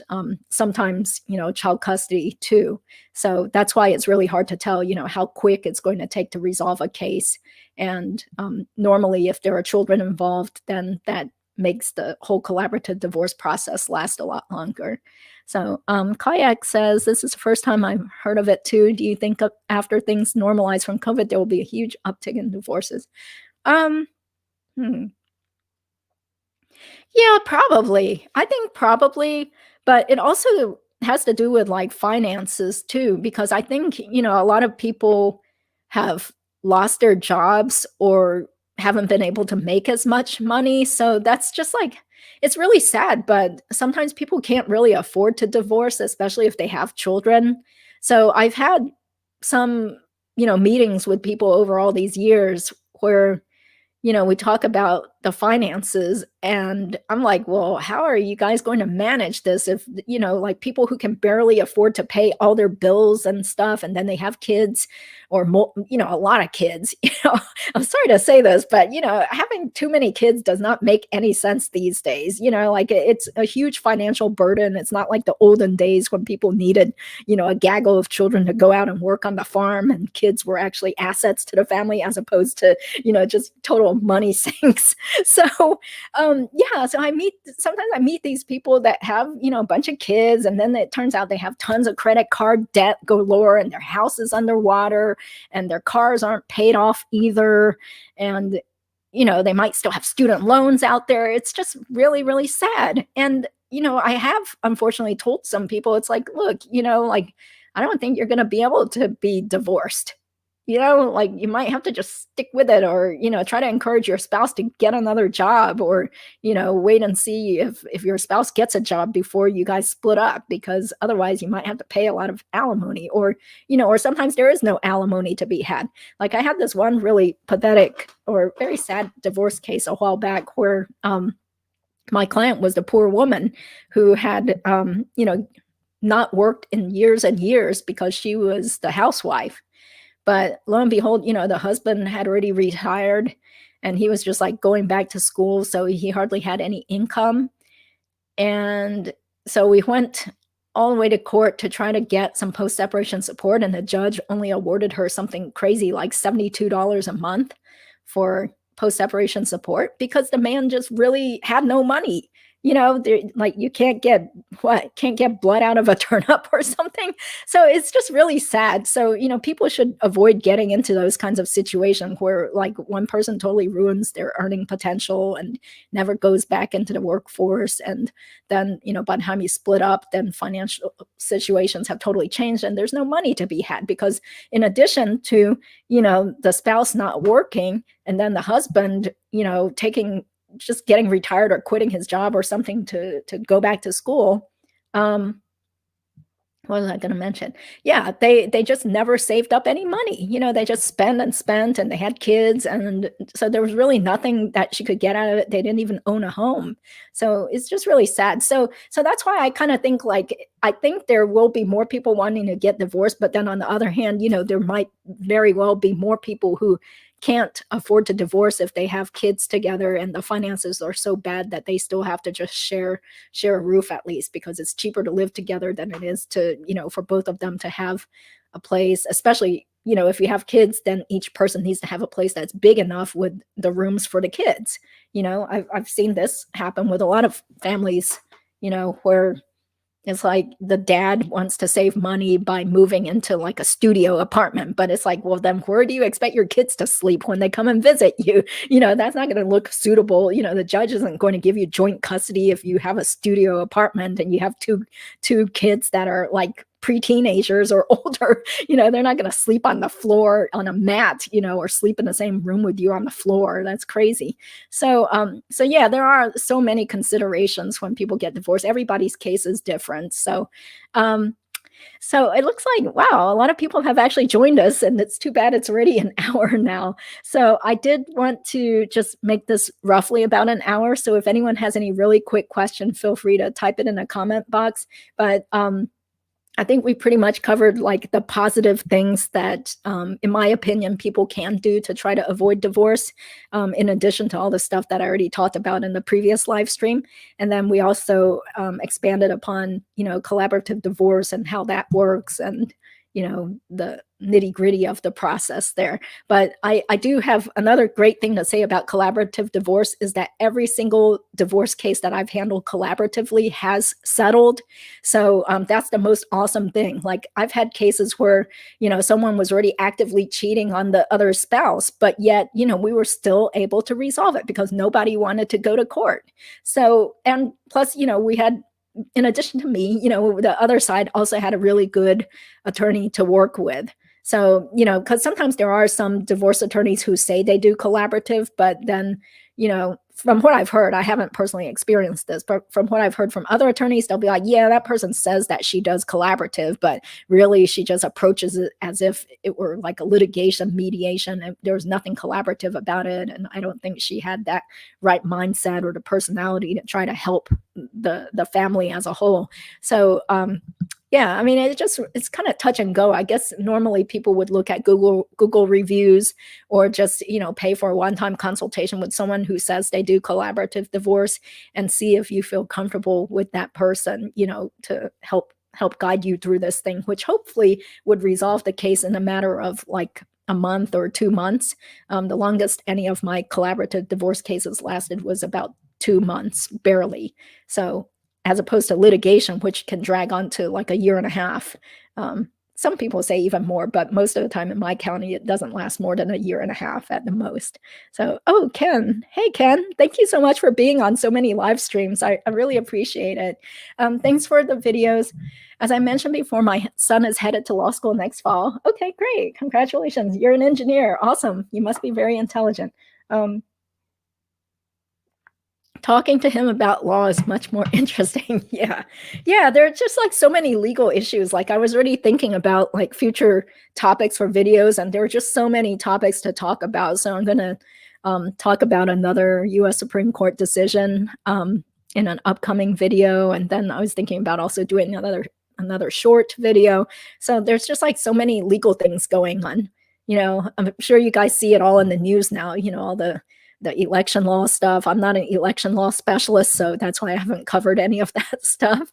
sometimes, child custody too. So that's why it's really hard to tell, how quick it's going to take to resolve a case. And normally, if there are children involved, then that makes the whole collaborative divorce process last a lot longer. So Kayak says, this is the first time I've heard of it too. Do you think after things normalize from COVID, there will be a huge uptick in divorces? Um, hmm. Yeah, probably. I think probably, but it also has to do with like finances too, because I think, a lot of people have lost their jobs or haven't been able to make as much money. So that's just like, it's really sad, but sometimes people can't really afford to divorce, especially if they have children. So I've had some, meetings with people over all these years where, we talk about the finances, and I'm like, well, how are you guys going to manage this if, like people who can barely afford to pay all their bills and stuff, and then they have kids, or, a lot of kids, I'm sorry to say this, but, having too many kids does not make any sense these days. Like it's a huge financial burden. It's not like the olden days when people needed, a gaggle of children to go out and work on the farm, and kids were actually assets to the family, as opposed to, just total money sinks. So yeah, so sometimes I meet these people that have, a bunch of kids, and then it turns out they have tons of credit card debt galore, and their house is underwater, and their cars aren't paid off either. And, they might still have student loans out there. It's just really, really sad. And, I have unfortunately told some people, it's like, look, like, I don't think you're going to be able to be divorced. Like you might have to just stick with it, or, try to encourage your spouse to get another job, or, wait and see if your spouse gets a job before you guys split up, because otherwise you might have to pay a lot of alimony, or, or sometimes there is no alimony to be had. Like I had this one really pathetic or very sad divorce case a while back where my client was the poor woman who had, not worked in years and years because she was the housewife. But lo and behold, the husband had already retired, and he was just like going back to school. So he hardly had any income. And so we went all the way to court to try to get some post-separation support. And the judge only awarded her something crazy like $72 a month for post-separation support, because the man just really had no money. like you can't get blood out of a turnip or something. So it's just really sad. So, people should avoid getting into those kinds of situations where like one person totally ruins their earning potential and never goes back into the workforce. And then, by the time you split up, then financial situations have totally changed and there's no money to be had because in addition to, the spouse not working and then the husband, just getting retired or quitting his job or something to go back to school. What was I going to mention? Yeah, they just never saved up any money. They just spent and spent, and they had kids, and so there was really nothing that she could get out of it. They didn't even own a home, so it's just really sad. So that's why I kind of think like I think there will be more people wanting to get divorced, but then on the other hand, there might very well be more people who can't afford to divorce if they have kids together and the finances are so bad that they still have to just share a roof at least because it's cheaper to live together than it is to, for both of them to have a place, especially, if you have kids, then each person needs to have a place that's big enough with the rooms for the kids. I've seen this happen with a lot of families, where it's like the dad wants to save money by moving into like a studio apartment, but it's like, well, then where do you expect your kids to sleep when they come and visit you? That's not going to look suitable. The judge isn't going to give you joint custody if you have a studio apartment and you have two kids that are like pre-teenagers or older. They're not going to sleep on the floor on a mat, or sleep in the same room with you on the floor. That's crazy. So yeah, there are so many considerations when people get divorced. Everybody's case is different. So it looks like, wow, a lot of people have actually joined us, and it's too bad it's already an hour now. So I did want to just make this roughly about an hour. So if anyone has any really quick question, feel free to type it in a comment box. But I think we pretty much covered like the positive things that, in my opinion, people can do to try to avoid divorce, in addition to all the stuff that I already talked about in the previous live stream. And then we also expanded upon, collaborative divorce and how that works and, the nitty gritty of the process there. But I do have another great thing to say about collaborative divorce is that every single divorce case that I've handled collaboratively has settled. So that's the most awesome thing. Like I've had cases where, someone was already actively cheating on the other spouse, but yet, we were still able to resolve it because nobody wanted to go to court. So, and plus, we had, in addition to me, the other side also had a really good attorney to work with. So, because sometimes there are some divorce attorneys who say they do collaborative, but then, from what I've heard, I haven't personally experienced this, but from what I've heard from other attorneys, they'll be like, yeah, that person says that she does collaborative, but really she just approaches it as if it were like a litigation mediation and there was nothing collaborative about it. And I don't think she had that right mindset or the personality to try to help the family as a whole. So, yeah, I mean, it's kind of touch and go. I guess normally people would look at Google reviews or just, pay for a one-time consultation with someone who says they do collaborative divorce and see if you feel comfortable with that person, to help guide you through this thing, which hopefully would resolve the case in a matter of like a month or 2 months. The longest any of my collaborative divorce cases lasted was about 2 months, barely. So as opposed to litigation, which can drag on to like a year and a half. Some people say even more, but most of the time in my county, it doesn't last more than a year and a half at the most. So, oh, Ken. Hey, Ken. Thank you so much for being on so many live streams. I really appreciate it. Thanks for the videos. As I mentioned before, my son is headed to law school next fall. Okay, great. Congratulations. You're an engineer. Awesome. You must be very intelligent. Talking to him about law is much more interesting. Yeah. There are just like so many legal issues. Like I was already thinking about like future topics for videos, and there are just so many topics to talk about. So I'm going to talk about another US Supreme Court decision in an upcoming video. And then I was thinking about also doing another short video. So there's just like so many legal things going on. I'm sure you guys see it all in the news now, all the election law stuff. I'm not an election law specialist, so that's why I haven't covered any of that stuff.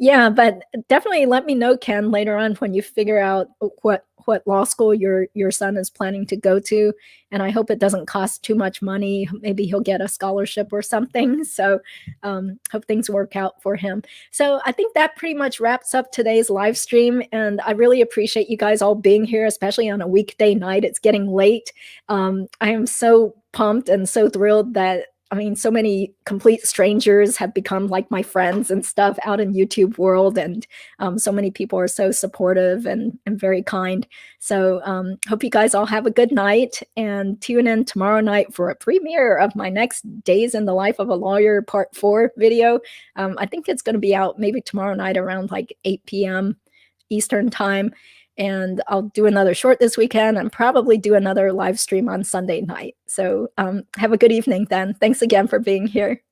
Yeah, but definitely let me know, Ken, later on when you figure out what law school your son is planning to go to, and I hope it doesn't cost too much money. Maybe he'll get a scholarship or something. So, hope things work out for him. So, I think that pretty much wraps up today's live stream, and I really appreciate you guys all being here, especially on a weekday night. It's getting late. I am so pumped and so thrilled that I mean, so many complete strangers have become like my friends and stuff out in YouTube world, and so many people are so supportive and very kind. So hope you guys all have a good night and tune in tomorrow night for a premiere of my next Days in the Life of a Lawyer Part 4 video. I think it's going to be out maybe tomorrow night around like 8 p.m. Eastern time. And I'll do another short this weekend and probably do another live stream on Sunday night. So have a good evening then. Thanks again for being here.